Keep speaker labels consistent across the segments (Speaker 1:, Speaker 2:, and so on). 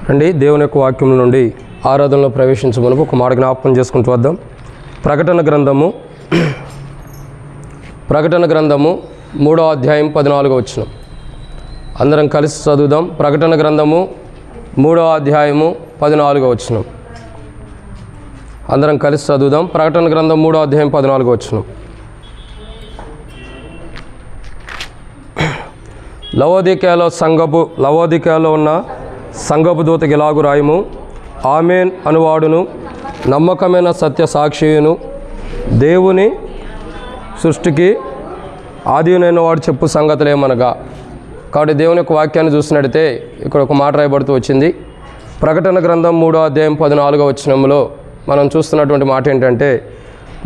Speaker 1: రండి దేవుని యొక్క వాక్యం నుండి ఆరాధనలో ప్రవేశించమని ఒక మాట జ్ఞాపకం చేసుకుంటూ వద్దాం. ప్రకటన గ్రంథము 3వ అధ్యాయం 14వ వచనం అందరం కలిసి చదువుదాం. ప్రకటన గ్రంథము 3వ అధ్యాయము 14వ వచనం అందరం కలిసి చదువుదాం. ప్రకటన గ్రంథం 3వ అధ్యాయం 14వ వచనం. లవోదికయలో ఉన్న సంఘపు దూతకి ఇలాగు రాయము: ఆమేన్ అనువాడును, నమ్మకమైన సత్య సాక్షియును, దేవుని సృష్టికి ఆదినైన వాడు చెప్పు సంగతులేమనగా. కాబట్టి దేవుని యొక్క వాక్యాన్ని చూసినట్టయితే ఇక్కడ ఒక మాట రాయబడుతూ వచ్చింది. ప్రకటన గ్రంథం 3వ అధ్యాయం 14వ వచనంలో మనం చూస్తున్నటువంటి మాట ఏంటంటే,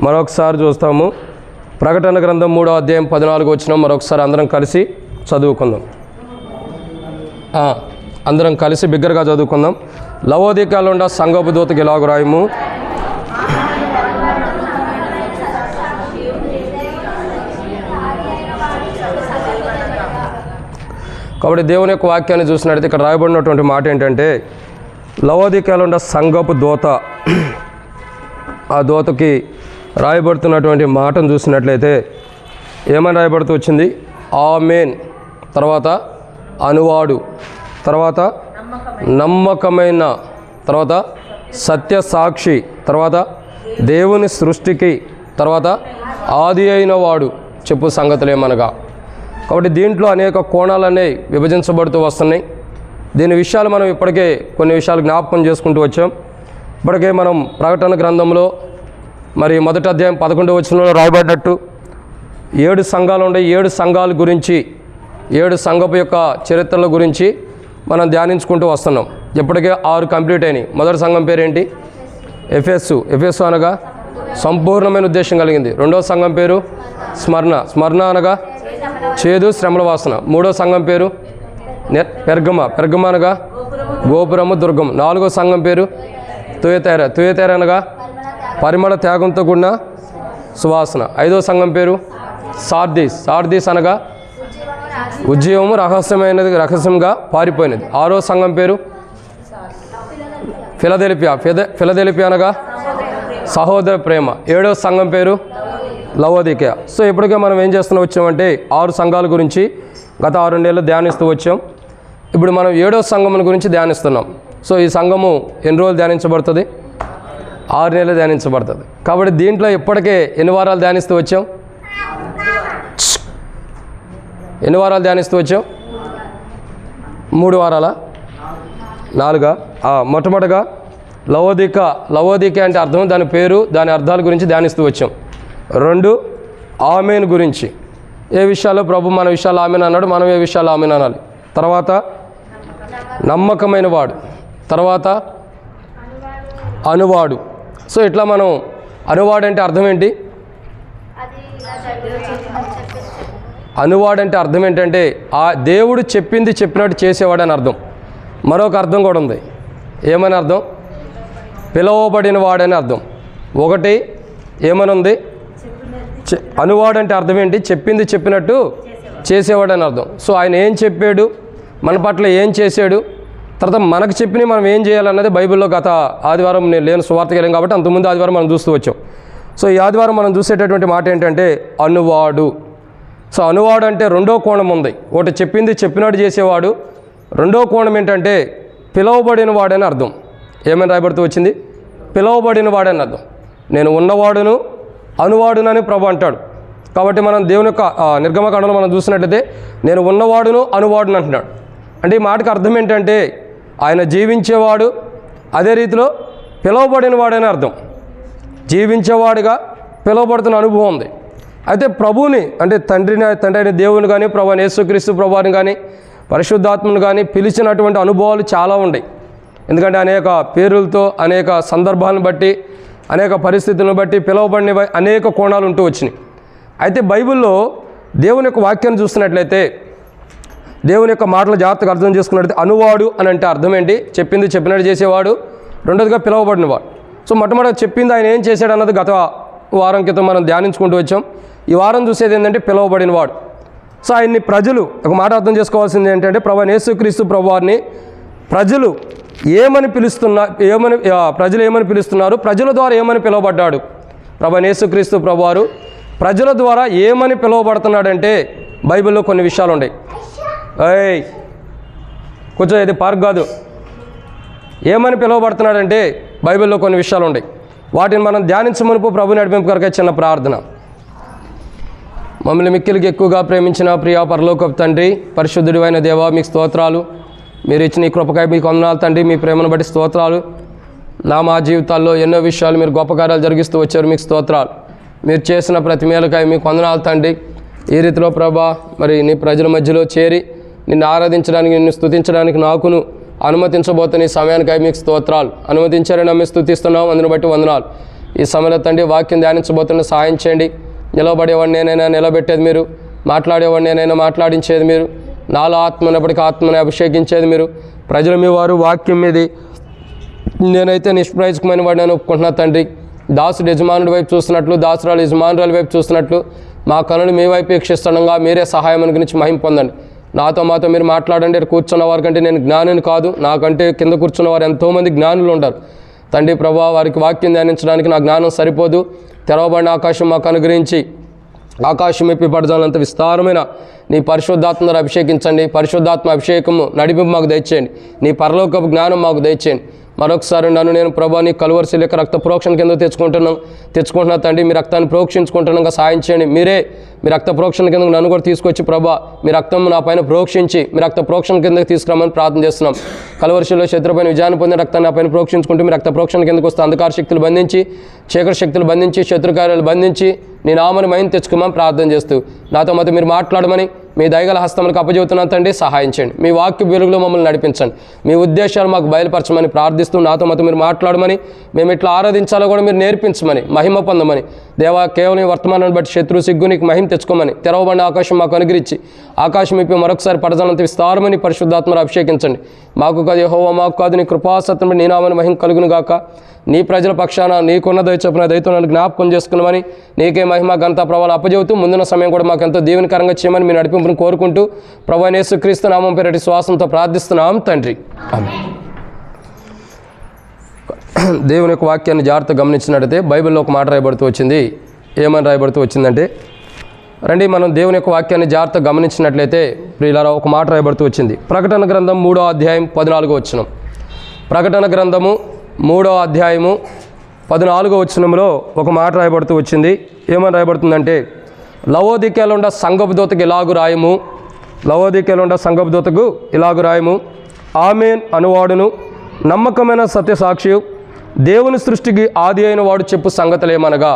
Speaker 1: మరొకసారి చూస్తాము. ప్రకటన గ్రంథం 3వ అధ్యాయం 14వ వచనం మరొకసారి అందరం కలిసి చదువుకుందాం. అందరం కలిసి బిగ్గరగా చదువుకుందాం. లవోదికయలో ఉన్న సంఘపు దూతకి ఇలాగు రాయము: కాబట్టి దేవుని యొక్క వాక్యాన్ని చూసినట్లయితే ఇక్కడ రాయబడినటువంటి మాట ఏంటంటే, లవోదికయలో ఉన్న సంఘపు దూత, ఆ దూతకి రాయబడుతున్నటువంటి మాటను చూసినట్లయితే ఏమని రాయబడుతూ వచ్చింది? ఆమేన్, తర్వాత అనువాడు, తర్వాత నమ్మకమైన, తర్వాత సత్య సాక్షి, తర్వాత దేవుని సృష్టికి, తర్వాత ఆది అయిన వాడు చెప్పు సంగతులేమనగా. కాబట్టి దీంట్లో అనేక కోణాలన్నీ విభజించబడుతూ వస్తున్నాయి. దీని విషయాలు మనం ఇప్పటికే కొన్ని విషయాలు జ్ఞాపకం చేసుకుంటూ వచ్చాం. ఇప్పటికే మనం ప్రకటన గ్రంథంలో మరి 1వ అధ్యాయం 11వ వచనంలో రాయబడినట్టు 7 సంఘాలు ఉండే 7 సంఘాల గురించి, 7 సంఘపు యొక్క చరిత్రల గురించి మనం ధ్యానించుకుంటూ వస్తున్నాం. ఇప్పటికే 6 కంప్లీట్ అయినాయి. మొదటి సంఘం పేరు ఏంటి? ఎఫెసు అనగా సంపూర్ణమైన ఉద్దేశం కలిగింది. 2వ సంఘం పేరు స్మరణ అనగా చేదు శ్రమల వాసన. 3వ సంఘం పేరు పెర్గమ అనగా గోపురము దుర్గం. 4వ సంఘం పేరు తుయతైర అనగా పరిమళ త్యాగంతో కూడిన సువాసన. 5వ సంఘం పేరు సార్దీస్ అనగా ఉజ్జీవము రహస్యంగా పారిపోయినది. 6వ సంఘం పేరు ఫిలదెల్ఫియా అనగా సహోదర ప్రేమ. 7వ సంఘం పేరు లవోదికయ. సో ఇప్పటికే మనం ఏం చేస్తూ వచ్చామంటే 6 సంఘాల గురించి గత 6 నెలలు ధ్యానిస్తూ వచ్చాం. ఇప్పుడు మనం 7వ సంఘం గురించి ధ్యానిస్తున్నాం. సో ఈ సంఘము ఎన్ని రోజులు ధ్యానించబడుతుంది? 6 నెలలు ధ్యానించబడుతుంది. కాబట్టి దీంట్లో ఇప్పటికే ఎన్ని వారాలు ధ్యానిస్తూ వచ్చాం? 3 వారాలా? 4? మొట్టమొదటిగా లవోదిక అంటే అర్థం, దాని పేరు, దాని అర్థాల గురించి ధ్యానిస్తూ వచ్చాం. 2 ఆమేన్ గురించి, ఏ విషయాల్లో ప్రభు మన విషయాలు ఆమేన్ అన్నాడు, మనం ఏ విషయాలు ఆమేన్ అనాలి. తర్వాత నమ్మకమైన వాడు, తర్వాత అనువాడు. సో ఇట్లా మనం అనువాడు అంటే అర్థం ఏంటి? అనువాడు అంటే అర్థం ఏంటంటే ఆ దేవుడు చెప్పింది చెప్పినట్టు చేసేవాడు అని అర్థం. మరొక అర్థం కూడా ఉంది. ఏమని అర్థం? పిలువబడిన వాడని అర్థం. ఒకటి ఏమని ఉంది? అనువాడు అంటే అర్థం ఏంటి? చెప్పింది చెప్పినట్టు చేసేవాడు అని అర్థం. సో ఆయన ఏం చెప్పాడు, మన పట్ల ఏం చేశాడు, తర్వాత మనకు చెప్పినవి మనం ఏం చేయాలన్నది బైబిల్లో గత ఆదివారం నేను లేని సువార్తకి వెళ్ళాం కాబట్టి అంతకుముందు ఆదివారం మనం చూస్తూ వచ్చాం. సో ఈ ఆదివారం మనం చూసేటటువంటి మాట ఏంటంటే అనువాడు. సో అనువాడు అంటే 2వ కోణం ఉంది. ఒకటి చెప్పింది చెప్పినట్టు చేసేవాడు. 2వ కోణం ఏంటంటే పిలువబడిన వాడని అర్థం. ఏమని రాయబడుతూ వచ్చింది? పిలువబడిన వాడని అర్థం. నేను ఉన్నవాడును అనువాడునని ప్రభు అంటాడు. కాబట్టి మనం దేవుని యొక్క నిర్గమకాండంలో మనం చూసినట్లయితే నేను ఉన్నవాడును అనువాడును అంటున్నాడు. అంటే ఈ మాటకు అర్థం ఏంటంటే ఆయన జీవించేవాడు, అదే రీతిలో పిలువబడిన వాడని అర్థం. జీవించేవాడుగా పిలువబడుతున్న అనుభవం ఉంది. అయితే ప్రభువుని అంటే తండ్రి అయిన దేవుని కానీ, ప్రభు యేసుక్రీస్తు ప్రభువుని కానీ, పరిశుద్ధాత్మను కానీ పిలిచినటువంటి అనుభవాలు చాలా ఉన్నాయి. ఎందుకంటే అనేక పేరులతో, అనేక సందర్భాలను బట్టి, అనేక పరిస్థితులను బట్టి పిలువబడిన అనేక కోణాలు ఉంటూ వచ్చినాయి. అయితే బైబిల్లో దేవుని యొక్క వాక్యాన్ని చూస్తున్నట్లయితే, దేవుని యొక్క మాటలు జాగ్రత్తగా అర్థం చేసుకున్నట్లయితే అనువాడు అని అంటే అర్థం ఏంటి? చెప్పింది చెప్పినట్టు చేసేవాడు. 2వదిగా పిలువబడినవాడు. సో మొట్టమొదటి చెప్పింది ఆయన ఏం చేశాడు అన్నది గత వారం క్రితం మనం ధ్యానించుకుంటూ వచ్చాం. ఈ వారం చూసేది ఏంటంటే పిలువబడినవాడు. సో ఆయన్ని ప్రజలు, ఒక మాట అర్థం చేసుకోవాల్సింది ఏంటంటే ప్రభు యేసుక్రీస్తు ప్రభువారిని ప్రజలు ఏమని ప్రజలు ఏమని పిలుస్తున్నారు, ప్రజల ద్వారా ఏమని పిలువబడ్డాడు? ప్రభువైన యేసుక్రీస్తు ప్రభువారు ప్రజల ద్వారా ఏమని పిలువబడుతున్నాడంటే బైబిల్లో కొన్ని విషయాలు ఉన్నాయి. కొంచెం ఇది పార్క్ కాదు. ఏమని పిలువబడుతున్నాడంటే బైబిల్లో కొన్ని విషయాలు ఉన్నాయి. వాటిని మనం ధ్యానించమునుపు ప్రభు నడిపింపు కొరకే చిన్న ప్రార్థన. మమ్మల్ని మిక్కిలికి ఎక్కువగా ప్రేమించిన ప్రియ పరలోకపు తండ్రి, పరిశుద్ధుడు అయిన దేవా, మీకు స్తోత్రాలు. మీరు ఇచ్చిన ఈ కృపకాయ మీకు వందనాలు తండ్రి. మీ ప్రేమను బట్టి స్తోత్రాలు. మా జీవితాల్లో ఎన్నో విషయాలు మీరు గొప్ప కార్యాలు జరిగిస్తూ వచ్చారు, మీకు స్తోత్రాలు. మీరు చేసిన ప్రతి మేలుకాయ మీకు వందనాలు తండ్రి. ఈ రీతిలో ప్రభా మరి నీ ప్రజల మధ్యలో చేరి నిన్ను ఆరాధించడానికి, నిన్ను స్తుతించడానికి నాకును అనుమతించబోతున్న ఈ సమయానికై మీకు స్తోత్రాలు. అనుమతించారని నమ్మి స్తుతిస్తున్నాం, అందుని బట్టి వందనాలు. ఈ సమయంలో తండ్రి వాక్యం ధ్యానించబోతున్న సహాయం చేయండి. నిలబడేవాడిని నేనైనా నిలబెట్టేది మీరు, మాట్లాడేవాడిని నేనైనా మాట్లాడించేది మీరు, నాలో ఆత్మ ఉన్నప్పటికీ ఆత్మని అభిషేకించేది మీరు. ప్రజలు మీ వారు వాక్యం మీది నేనైతే నిష్ప్రయోజకమైన వాడిని నేను ఒప్పుకుంటున్నా తండ్రి. దాసుడు యజమానుడి వైపు చూస్తున్నట్లు, దాసురాలు యజమానురాల వైపు చూస్తున్నట్లు మా కనులు మీ వైపు వీక్షిస్తుండగా మీరే సహాయం గురించి మహిమ పొందండి. మాతో మీరు మాట్లాడండి. కూర్చున్న వారి కంటే నేను జ్ఞానిని కాదు, నాకంటే కింద కూర్చున్న వారు ఎంతోమంది జ్ఞానులు ఉంటారు తండ్రి. ప్రభా వారికి వాక్యం ధ్యానించడానికి నా జ్ఞానం సరిపోదు. తెరవబడిన ఆకాశం మాకు అనుగ్రహించి ఆకాశం ఎప్పిపడజాలంత విస్తారమైన నీ పరిశుద్ధాత్మ ద్వారా అభిషేకించండి. పరిశుద్ధాత్మ అభిషేకము నడిపింపు మాకు దయచేయండి. నీ పరలోకపు జ్ఞానం మాకు దయచేయండి. మరొకసారి నేను ప్రభా నీ కలువరి లేక రక్త ప్రోక్షణ కింద తెచ్చుకుంటున్నా తండ్రి. మీ రక్తాన్ని ప్రోక్షించుకుంటున్నాగా సాయం చేయండి. మీరే మీ రక్త ప్రోక్షణ కింద నన్ను కూడా తీసుకొచ్చి ప్రభా మీ రక్తం నా పైన ప్రోక్షించి మీ రక్త ప్రోక్షణ కిందకి తీసుకురామని ప్రార్థన చేస్తున్నాం. కలువరిశిలో శత్రుపైన విజయాన్ని పొందిన రక్తాన్ని నా పైన ప్రోక్షించుకుంటూ మీ రక్త ప్రోక్షణ కిందకు వస్తే అంధకార శక్తులు బంధించి, చీకటి శక్తులు బంధించి, శత్రుకార్యాలు బంధించి నీ నామని మైండ్ తెచ్చుకోమని ప్రార్థన చేస్తూ నాతో మీరు మాట్లాడమని మీ దయగల హస్తములకు అప్పచెబుతున్నాను తండ్రి. సహాయం చేయండి. మీ వాక్య వెలుగులో మమ్మల్ని నడిపించండి. మీ ఉద్దేశాలు మాకు బయలుపరచమని ప్రార్థిస్తూ నాతో మీరు మాట్లాడమని, మేము ఇట్లా ఆరాధించాలో కూడా మీరు నేర్పించమని, మహిమ పొందమని దేవా. కేవలం వర్తమానాన్ని బట్టి శత్రు సిగ్గు నీకు మహిమ తెచ్చుకోమని, తెరవబడిన ఆకాశం మాకు అనుగ్రహించి ఆకాశం ఇప్పి మరొకసారి పడజాలంత విస్తారమని పరిశుద్ధాత్మను అభిషేకించండి. మాకు కాదు యెహోవా, మాకు కాదు నీ కృపాసత్యం నీ నామని మహిమ కలుగును గాక. నీ ప్రజల పక్షాన నీకున్న దయచొప్పున దయతో నన్ను జ్ఞాపకం చేసుకున్నామని, నీకే మహిమ ఘనత ప్రభావాలు అప్పచెబుతూ ముందున్న సమయం కూడా మాకు ఎంతో దీవెనకరంగా చేయమని మీ నడిపింపును కోరుకుంటూ ప్రభువైన యేసుక్రీస్తు నామం పేరటి శ్వాసంతో ప్రార్థిస్తున్నాం తండ్రి. దేవుని యొక్క వాక్యాన్ని జాగ్రత్తగా గమనించినట్టయితే బైబిల్లో ఒక మాట రాయబడుతూ వచ్చింది. ఏమని రాయబడుతూ వచ్చిందంటే, రండి మనం దేవుని యొక్క వాక్యాన్ని జాగ్రత్తగా గమనించినట్లయితే ప్రియులారా ఒక మాట రాయబడుతూ వచ్చింది. ప్రకటన గ్రంథం 3వ అధ్యాయం 14వ వచనం. ప్రకటన గ్రంథము 3వ అధ్యాయము 14వ వచనంలో ఒక మాట రాయబడుతూ వచ్చింది. ఏమని రాయబడుతుందంటే, లవోదికీయలో ఉన్న సంఘపు దూతకు ఇలాగు రాయము, లవోదికీయలో ఉన్న సంఘపు దూతకు ఇలాగు రాయము, ఆమేన్ అనువాడును నమ్మకమైన సత్యసాక్షి దేవుని సృష్టికి ఆది అయిన వాడు చెప్పు సంగతులేమనగా.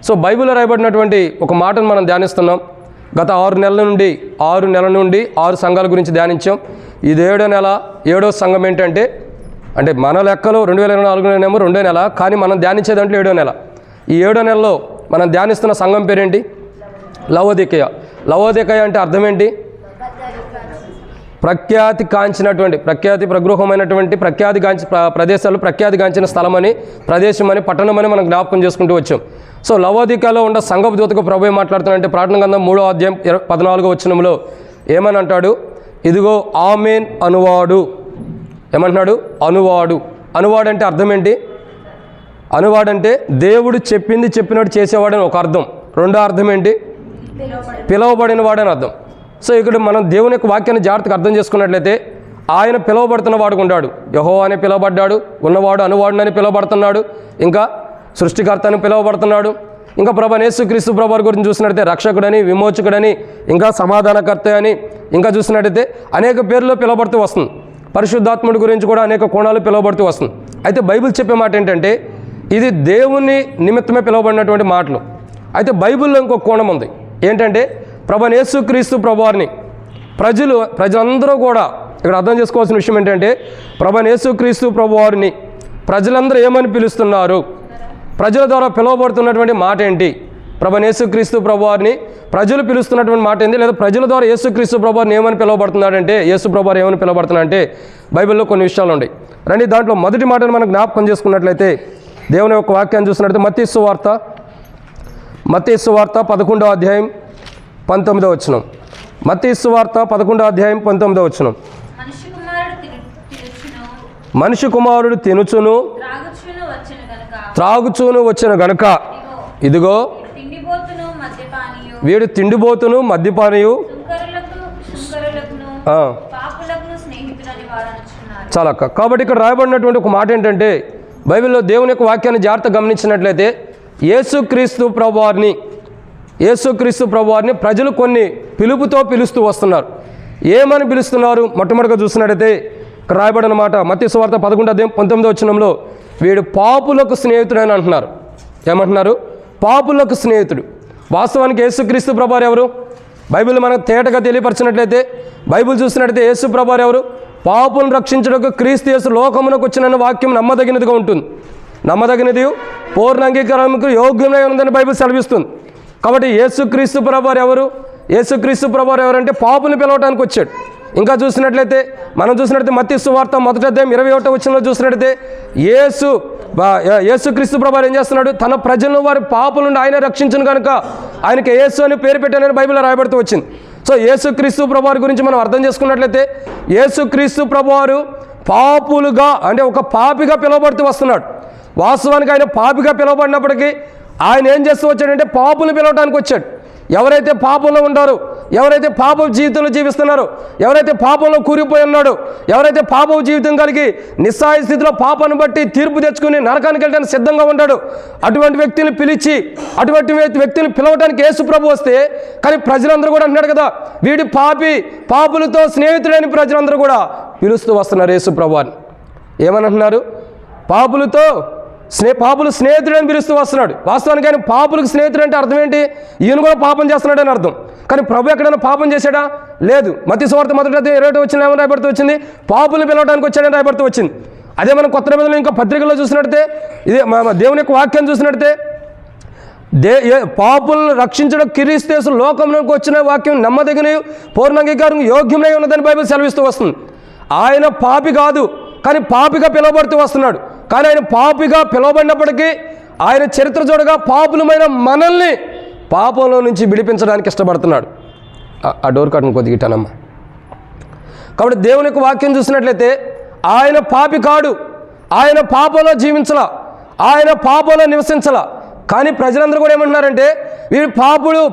Speaker 1: సో బైబిల్లో రాయబడినటువంటి ఒక మాటను మనం ధ్యానిస్తున్నాం. గత 6 నెలల నుండి 6 సంఘాల గురించి ధ్యానించాం. ఇది 7వ నెల. 7వ సంఘం ఏంటంటే, అంటే మన లెక్కలో 2024 2వ నెల, కానీ మనం ధ్యానించేదంటే 7వ నెల. ఈ 7వ నెలలో మనం ధ్యానిస్తున్న సంఘం పేరేంటి? లవోదికీయ. లవోదికీయ అంటే అర్థం ఏంటి? ప్రఖ్యాతి కాంచినటువంటి, ప్రఖ్యాతి ప్రగృహమైనటువంటి, ప్రఖ్యాతి గాంచి ప్రదేశాలు, ప్రఖ్యాతి గాంచిన స్థలమని, ప్రదేశమని, పట్టణమని మనం జ్ఞాపకం చేసుకుంటూ వచ్చాం. సో లవోదికీయలో ఉన్న సంఘపు దూతకు ప్రభువు మాట్లాడుతున్నాడంటే ప్రకటన గ్రంథం 3వ అధ్యాయం 14వ వచనంలో ఏమని అంటాడు? ఇదిగో ఆమేన్ అనువాడు. ఏమంటున్నాడు? అనువాడు. అనువాడు అంటే అర్థం ఏంటి? అనువాడంటే దేవుడు చెప్పింది చెప్పినట్టు చేసేవాడని ఒక అర్థం. రెండో అర్థం ఏంటి? పిలువబడిన వాడని అర్థం. సో ఇక్కడ మనం దేవుని యొక్క వాక్యాన్ని జాగ్రత్తగా అర్థం చేసుకున్నట్లయితే ఆయన పిలువబడుతున్న వాడు ఉన్నాడు. యెహోవా అని పిలువబడ్డాడు, ఉన్నవాడు అనువాడునని పిలువబడుతున్నాడు, ఇంకా సృష్టికర్త అని పిలువబడుతున్నాడు, ఇంకా ప్రభువైన యేసుక్రీస్తు ప్రభువారి గురించి చూసినట్టయితే రక్షకుడని, విమోచకుడని, ఇంకా సమాధానకర్త అని, ఇంకా చూసినట్టయితే అనేక పేర్లు పిలువబడుతూ వస్తుంది. పరిశుద్ధాత్ముడి గురించి కూడా అనేక కోణాలు పిలువబడుతూ వస్తుంది. అయితే బైబిల్ చెప్పే మాట ఏంటంటే, ఇది దేవుని నిమిత్తమే పిలువబడినటువంటి మాటలు. అయితే బైబిల్లో ఇంకొక కోణం ఉంది. ఏంటంటే, ప్రభువైన యేసుక్రీస్తు ప్రభువారిని ప్రజలందరూ కూడా ఇక్కడ అర్థం చేసుకోవాల్సిన విషయం ఏంటంటే, ప్రభువైన యేసుక్రీస్తు ప్రభువారిని ప్రజలందరూ ఏమని పిలుస్తున్నారు? ప్రజల ద్వారా పిలువబడుతున్నటువంటి మాట ఏంటి? ప్రభువైన యేసుక్రీస్తు ప్రభువారిని ప్రజలు పిలుస్తున్నటువంటి మాట ఏంటి? లేదా ప్రజల ద్వారా యేసుక్రీస్తు ప్రభువారిని ఏమని పిలువబడుతున్నాడంటే, యేసు ప్రభువారు ఏమని పిలువబడుతున్నాడంటే బైబిల్లో కొన్ని విషయాలు ఉన్నాయి. రండి దాంట్లో మొదటి మాటను మనం జ్ఞాపకం చేసుకున్నట్లయితే దేవుని యొక్క వాక్యాన్ని చూసినట్లయితే మత్తయి సువార్త 11వ అధ్యాయం 19వ వచనం. మత్తయి సువార్త 11వ అధ్యాయం 19వ వచనం. మనిషి కుమారుడు తినుచును త్రాగుచూను వచ్చిన గనుక ఇదిగో వీడు తిండిపోతును మద్యపానీయు చాలా కాబట్టి ఇక్కడ రాయబడినటువంటి ఒక మాట ఏంటంటే బైబిల్లో దేవుని యొక్క వాక్యాన్ని జాగ్రత్తగా గమనించినట్లయితే యేసుక్రీస్తు ప్రభువారిని ప్రజలు కొన్ని పిలుపుతో పిలుస్తూ వస్తున్నారు. ఏమని పిలుస్తున్నారు? మొట్టమొదటిగా చూసినట్లయితే ఇక్కడ రాయబడిన మాట మత్తయి సువార్త 11:19 వీడు పాపులకు స్నేహితుడు అని అంటున్నారు. ఏమంటున్నారు? పాపులకు స్నేహితుడు. వాస్తవానికి యేసుక్రీస్తు ప్రభువారు ఎవరు? బైబిల్ మనకు తేటగా తెలియపరిచినట్లయితే బైబిల్ చూసినట్లయితే యేసు ప్రభువారు ఎవరు? పాపులను రక్షించడానికి క్రీస్తు యేసు లోకమునకు వచ్చిన వాక్యం నమ్మదగినదిగా ఉంటుంది. నమ్మదగినది పూర్ణ అంగీకారంకు యోగ్యమై ఉందని బైబిల్ సెలవిస్తుంది. కాబట్టి యేసుక్రీస్తు ప్రభువారు ఎవరు? యేసుక్రీస్తు ప్రభువారు ఎవరంటే పాపులను పిలవడానికి వచ్చాడు. ఇంకా చూసినట్లయితే మనం చూసినట్లయితే మత్తయి సువార్త 1:21 చూసినట్లయితే యేసుక్రీస్తు ప్రభువారు ఏం చేస్తున్నాడు? తన ప్రజలను వారి పాపుల నుండి ఆయన రక్షించను కనుక ఆయనకి యేసు అని పేరు పెట్టానని బైబిల్లో రాయబడుతూ వచ్చింది. సో యేసుక్రీస్తు ప్రభువారి గురించి మనం అర్థం చేసుకున్నట్లయితే యేసుక్రీస్తు ప్రభువారు పాపులుగా అంటే ఒక పాపిగా పిలువబడుతూ వస్తున్నాడు. వాస్తవానికి ఆయన పాపిగా పిలువబడినప్పటికీ ఆయన ఏం చేస్తూ వచ్చాడంటే పాపులు పిలవడానికి వచ్చాడు. ఎవరైతే పాపంలో ఉంటారో, ఎవరైతే పాప జీవితంలో జీవిస్తున్నారో, ఎవరైతే పాపంలో కూరిపోయి ఉన్నాడో, ఎవరైతే పాప జీవితం కలిగి నిస్సహాయ స్థితిలో పాపాన్ని బట్టి తీర్పు తెచ్చుకుని నరకానికి వెళ్ళడానికి సిద్ధంగా ఉంటాడో అటువంటి వ్యక్తిని పిలిచి అటువంటి వ్యక్తిని పిలవడానికి యేసు ప్రభు వస్తే, కానీ ప్రజలందరూ కూడా అంటున్నాడు కదా వీడి పాపులతో స్నేహితుడని ప్రజలందరూ కూడా పిలుస్తూ వస్తున్నారు యేసు ప్రభు అని. ఏమని అంటున్నారు? పాపులు స్నేహితుడని పిలుస్తూ వస్తున్నాడు. వాస్తవానికి ఆయన పాపులకు స్నేహితుడు అంటే అర్థం ఏంటి? ఈయన కూడా పాపం చేస్తున్నాడని అర్థం. కానీ ప్రభు ఎక్కడైనా పాపం చేశాడా? లేదు. మత్తయి సువార్త 1:21 ఏమని రాయబడుతూ వచ్చింది? పాపులను పిలవడానికి వచ్చాడని రాయబడుతూ వచ్చింది. అదే మనం కొత్త నిబంధనలో ఇంకా పత్రికల్లో చూసినట్టే, ఇదే దేవుని యొక్క వాక్యం చూసినట్టే పాపులను రక్షించడం క్రీస్తు యేసు లోకంలోకి వచ్చిన వాక్యం నమ్మదగిన పూర్ణాంగీకారం యోగ్యమై ఉన్నదని బైబిల్ సెలవిస్తూ వస్తుంది. ఆయన పాపి కాదు, కానీ పాపిగా పిలువబడుతూ వస్తున్నాడు. కానీ ఆయన పాపిగా పిలువబడినప్పటికీ ఆయన చరిత్ర చూడగా పాపులమైన మనల్ని పాపంలో నుంచి విడిపించడానికి ఇష్టపడుతున్నాడు. ఆ డోర్ కట్టను కొద్దిగా ఇటానమ్మా. కాబట్టి దేవుని యొక్క వాక్యం చూసినట్లయితే ఆయన పాపి కాడు, ఆయన పాపంలో జీవించలా, ఆయన పాపంలో నివసించలా. కానీ ప్రజలందరూ కూడా ఏమంటున్నారంటే వీడు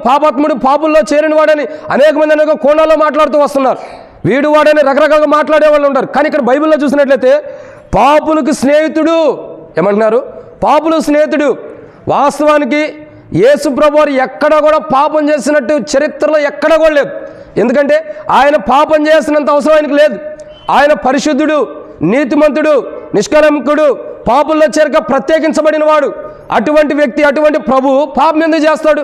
Speaker 1: పాపాత్ముడు, పాపుల్లో చేరిన వాడని అనేక కోణాల్లో మాట్లాడుతూ వస్తున్నారు. వీడు వాడని రకరకాలుగా మాట్లాడే వాళ్ళు ఉంటారు. కానీ ఇక్కడ బైబిల్లో చూసినట్లయితే పాపులకు స్నేహితుడు ఏమంటున్నారు? పాపులు స్నేహితుడు. వాస్తవానికి యేసు ప్రభువారు ఎక్కడ కూడా పాపం చేసినట్టు చరిత్రలో ఎక్కడ కూడా లేదు. ఎందుకంటే ఆయన పాపం చేసినంత అవసరం ఆయనకు లేదు. ఆయన పరిశుద్ధుడు, నీతిమంతుడు, నిష్కలంకుడు, పాపుల్లో చేరక ప్రత్యేకించబడిన వాడు. అటువంటి వ్యక్తి, అటువంటి ప్రభువు పాపం ఎందుకు చేస్తాడు?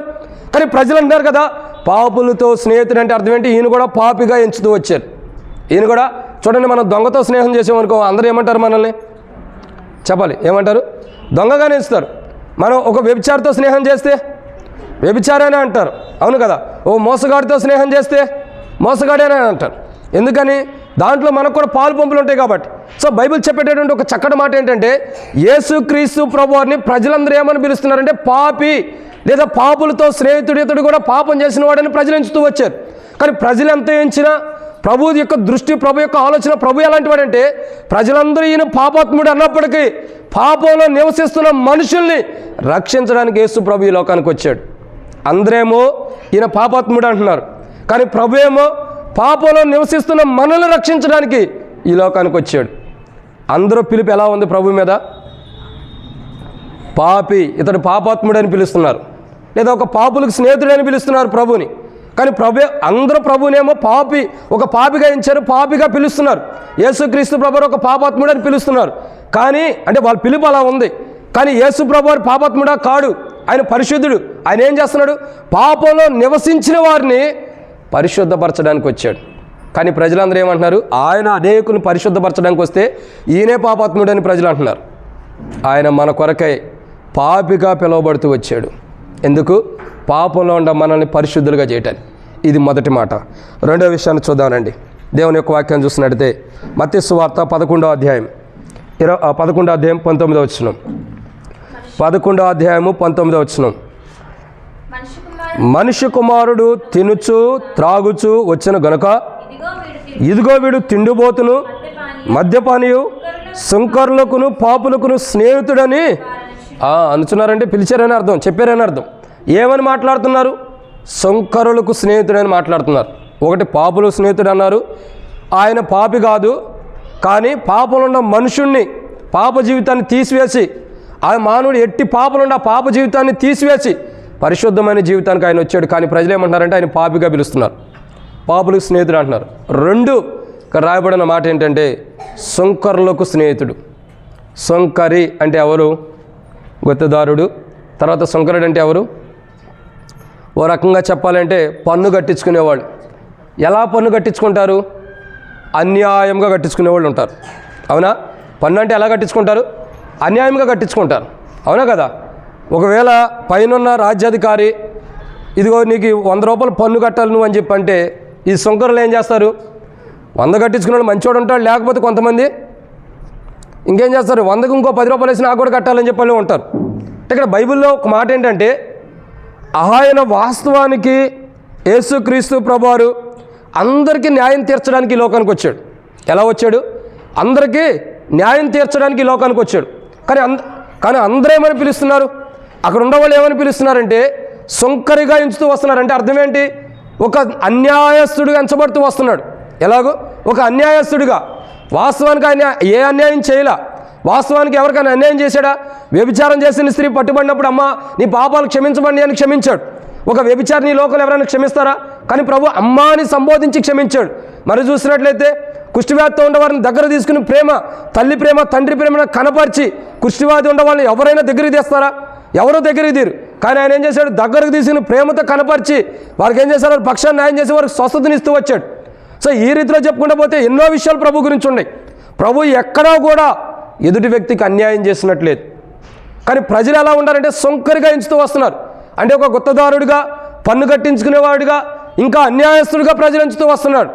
Speaker 1: కానీ ప్రజలు అంటారు కదా పాపులతో స్నేహితుడు అంటే అర్థం ఏంటి? ఈయన కూడా పాపిగా ఎంచుతూ వచ్చారు. ఈయన కూడా చూడండి, మనం దొంగతో స్నేహం చేసామనుకో అందరూ ఏమంటారు? మనల్ని చెప్పాలి ఏమంటారు? దొంగగానే ఎంచుతారు. మనం ఒక వ్యభిచారితో స్నేహం చేస్తే వ్యభిచారనే అంటారు, అవును కదా. ఓ మోసగాడితో స్నేహం చేస్తే మోసగాడేనే అంటారు. ఎందుకని? దాంట్లో మనకు కూడా పాలు పంపులు ఉంటాయి కాబట్టి. సో బైబిల్ చెప్పేటటువంటి ఒక చక్కటి మాట ఏంటంటే యేసుక్రీస్తు ప్రభువారిని ప్రజలందరూ ఏమని పిలుస్తున్నారంటే పాపి లేదా పాపులతో స్నేహితుడు. ఇతడు కూడా పాపం చేసిన వాడని ప్రజలు ఎంచుతూ వచ్చారు. కానీ ప్రజలు ఎంత ఎంచినా ప్రభు యొక్క దృష్టి, ప్రభు యొక్క ఆలోచన, ప్రభు ఎలాంటి వాడంటే ప్రజలందరూ ఈయన పాపాత్ముడు అన్నప్పటికీ పాపంలో నివసిస్తున్న మనుషుల్ని రక్షించడానికి యేసు ప్రభు ఈ లోకానికి వచ్చాడు. అందరేమో ఈయన పాపాత్ముడు అంటున్నారు, కానీ ప్రభు ఏమో పాపంలో నివసిస్తున్న మనల్ని రక్షించడానికి ఈ లోకానికి వచ్చాడు. అందరూ పిలుపు ఎలా ఉంది ప్రభు మీద? పాపి, ఇతడు పాపాత్ముడని పిలుస్తున్నారు, లేదా ఒక పాపులకు స్నేహితుడని పిలుస్తున్నారు ప్రభుని. కానీ అందరూ ప్రభునేమో ఒక పాపిగా ఎంచారు, పాపిగా పిలుస్తున్నారు. యేసుక్రీస్తు ప్రభువారు ఒక పాపాత్ముడని పిలుస్తున్నారు. కానీ అంటే వాళ్ళ పిలుపు అలా ఉంది. కానీ యేసు ప్రభువారు పాపాత్ముడా? కాడు. ఆయన పరిశుద్ధుడు. ఆయన ఏం చేస్తున్నాడు? పాపంలో నివసించిన వారిని పరిశుద్ధపరచడానికి వచ్చాడు. కానీ ప్రజలందరూ ఏమంటున్నారు? ఆయన అనేకుని పరిశుద్ధపరచడానికి వస్తే ఈయనే పాపాత్ముడని ప్రజలు అంటున్నారు. ఆయన మన కొరకై పాపిగా పిలువబడుతూ వచ్చాడు. ఎందుకు? పాపంలో ఉన్న మనల్ని పరిశుద్ధులుగా చేయటానికి. ఇది మొదటి మాట. రెండో విషయాన్ని చూద్దామండి. దేవుని యొక్క వాక్యాన్ని చూసినట్టయితే మత్తయి సువార్త 11వ అధ్యాయం 19వ వచనం. 11వ అధ్యాయము 19వ వచనం. మనిషి కుమారుడు తినుచు త్రాగుచు వచ్చిన గనుక ఇదిగో వీడు తిండిపోతును మద్యపానీయు సుంకరులకును పాపులకును స్నేహితుడని అనుచున్నారంటే పిలిచారని అర్థం, చెప్పారని అర్థం. ఏమని మాట్లాడుతున్నారు? సుంకరులకు స్నేహితుడని మాట్లాడుతున్నారు. ఒకటి పాపులు స్నేహితుడు అన్నారు. ఆయన పాపి కాదు, కానీ పాపలున్న మనుషుణ్ణి, పాప జీవితాన్ని తీసివేసి, ఆ మానవుడు ఎట్టి పాపలున్న ఆ పాప జీవితాన్ని తీసివేసి పరిశుద్ధమైన జీవితానికి ఆయన వచ్చాడు. కానీ ప్రజలు ఏమంటున్నారంటే ఆయన పాపిగా పిలుస్తున్నారు, పాపులకు స్నేహితుడు అంటున్నారు. రెండు ఇక్కడ రాయబడిన మాట ఏంటంటే సుంకరులకు స్నేహితుడు. సుంకరి అంటే ఎవరు? గుత్తదారుడు. తర్వాత సుంకరుడు అంటే ఎవరు? ఓ రకంగా చెప్పాలంటే పన్ను కట్టించుకునేవాళ్ళు. ఎలా పన్ను కట్టించుకుంటారు? అన్యాయంగా కట్టించుకునేవాళ్ళు ఉంటారు. అవునా? పన్ను అంటే ఎలా కట్టించుకుంటారు? అన్యాయంగా కట్టించుకుంటారు. అవునా కదా? ఒకవేళ పైనున్న రాజ్యాధికారి ఇదిగో నీకు 100 రూపాయలు పన్ను కట్టాలి నువ్వు అని చెప్పంటే ఈ సుంకరులు ఏం చేస్తారు? 100 కట్టించుకునే వాళ్ళు మంచివాడు ఉంటాడు, లేకపోతే కొంతమంది ఇంకేం చేస్తారు, 100కి ఇంకో 10 రూపాయలు వేసి నాకు కూడా కట్టాలని చెప్పి వాళ్ళు ఉంటారు. అంటే ఇక్కడ బైబిల్లో ఒక మాట ఏంటంటే ఆయన వాస్తవానికి యేసుక్రీస్తు ప్రభువారు అందరికీ న్యాయం తీర్చడానికి ఈ లోకానికి వచ్చాడు. ఎలా వచ్చాడు? అందరికీ న్యాయం తీర్చడానికి ఈ లోకానికి వచ్చాడు. కానీ అందరూ ఏమని పిలుస్తున్నారు? అక్కడ ఉండేవాళ్ళు ఏమని పిలుస్తున్నారంటే సుంకరిగా ఎంచుతూ వస్తున్నారు. అంటే అర్థం ఏంటి? ఒక అన్యాయస్తుడిగా ఎంచబడుతూ వస్తున్నాడు. ఎలాగో ఒక అన్యాయస్తుడిగా. వాస్తవానికి ఆయన ఏ అన్యాయం చేయలా. వాస్తవానికి ఎవరికైనా అన్యాయం చేశాడా? వ్యభిచారం చేసిన స్త్రీ పట్టుబడినప్పుడు అమ్మ నీ పాపాలు క్షమించబడి అని క్షమించాడు. ఒక వ్యభిచారిని ఈ లోకంలో ఎవరైనా క్షమిస్తారా? కానీ ప్రభు అమ్మాని సంబోధించి క్షమించాడు. మరి చూసినట్లయితే కుష్ఠవ్యాధితో ఉండవారిని దగ్గర తీసుకుని ప్రేమ, తల్లి ప్రేమ, తండ్రి ప్రేమను కనపరిచి కుష్ఠవ్యాధి ఉండవాళ్ళని ఎవరైనా దగ్గరికి తీస్తారా? ఎవరో దగ్గరికి తీరు. కానీ ఆయన ఏం చేశాడు? దగ్గరకు తీసుకుని ప్రేమతో కనపరిచి వారికి ఏం చేశారు? వారి పక్షాన్ని న్యాయం చేసి వారికి స్వస్థతనిస్తూ వచ్చాడు. సో ఈ రీతిలో చెప్పుకుంటూ పోతే ఎన్నో విషయాలు ప్రభు గురించి ఉన్నాయి. ప్రభు ఎక్కడా కూడా ఎదుటి వ్యక్తికి అన్యాయం చేసినట్లేదు. కానీ ప్రజలు ఎలా ఉన్నారంటే సుంకరిగా ఎంచుతూ వస్తున్నారు. అంటే ఒక గుత్తదారుడిగా, పన్ను కట్టించుకునేవాడుగా, ఇంకా అన్యాయస్తుడిగా ప్రజలు ఎంచుతూ వస్తున్నాడు.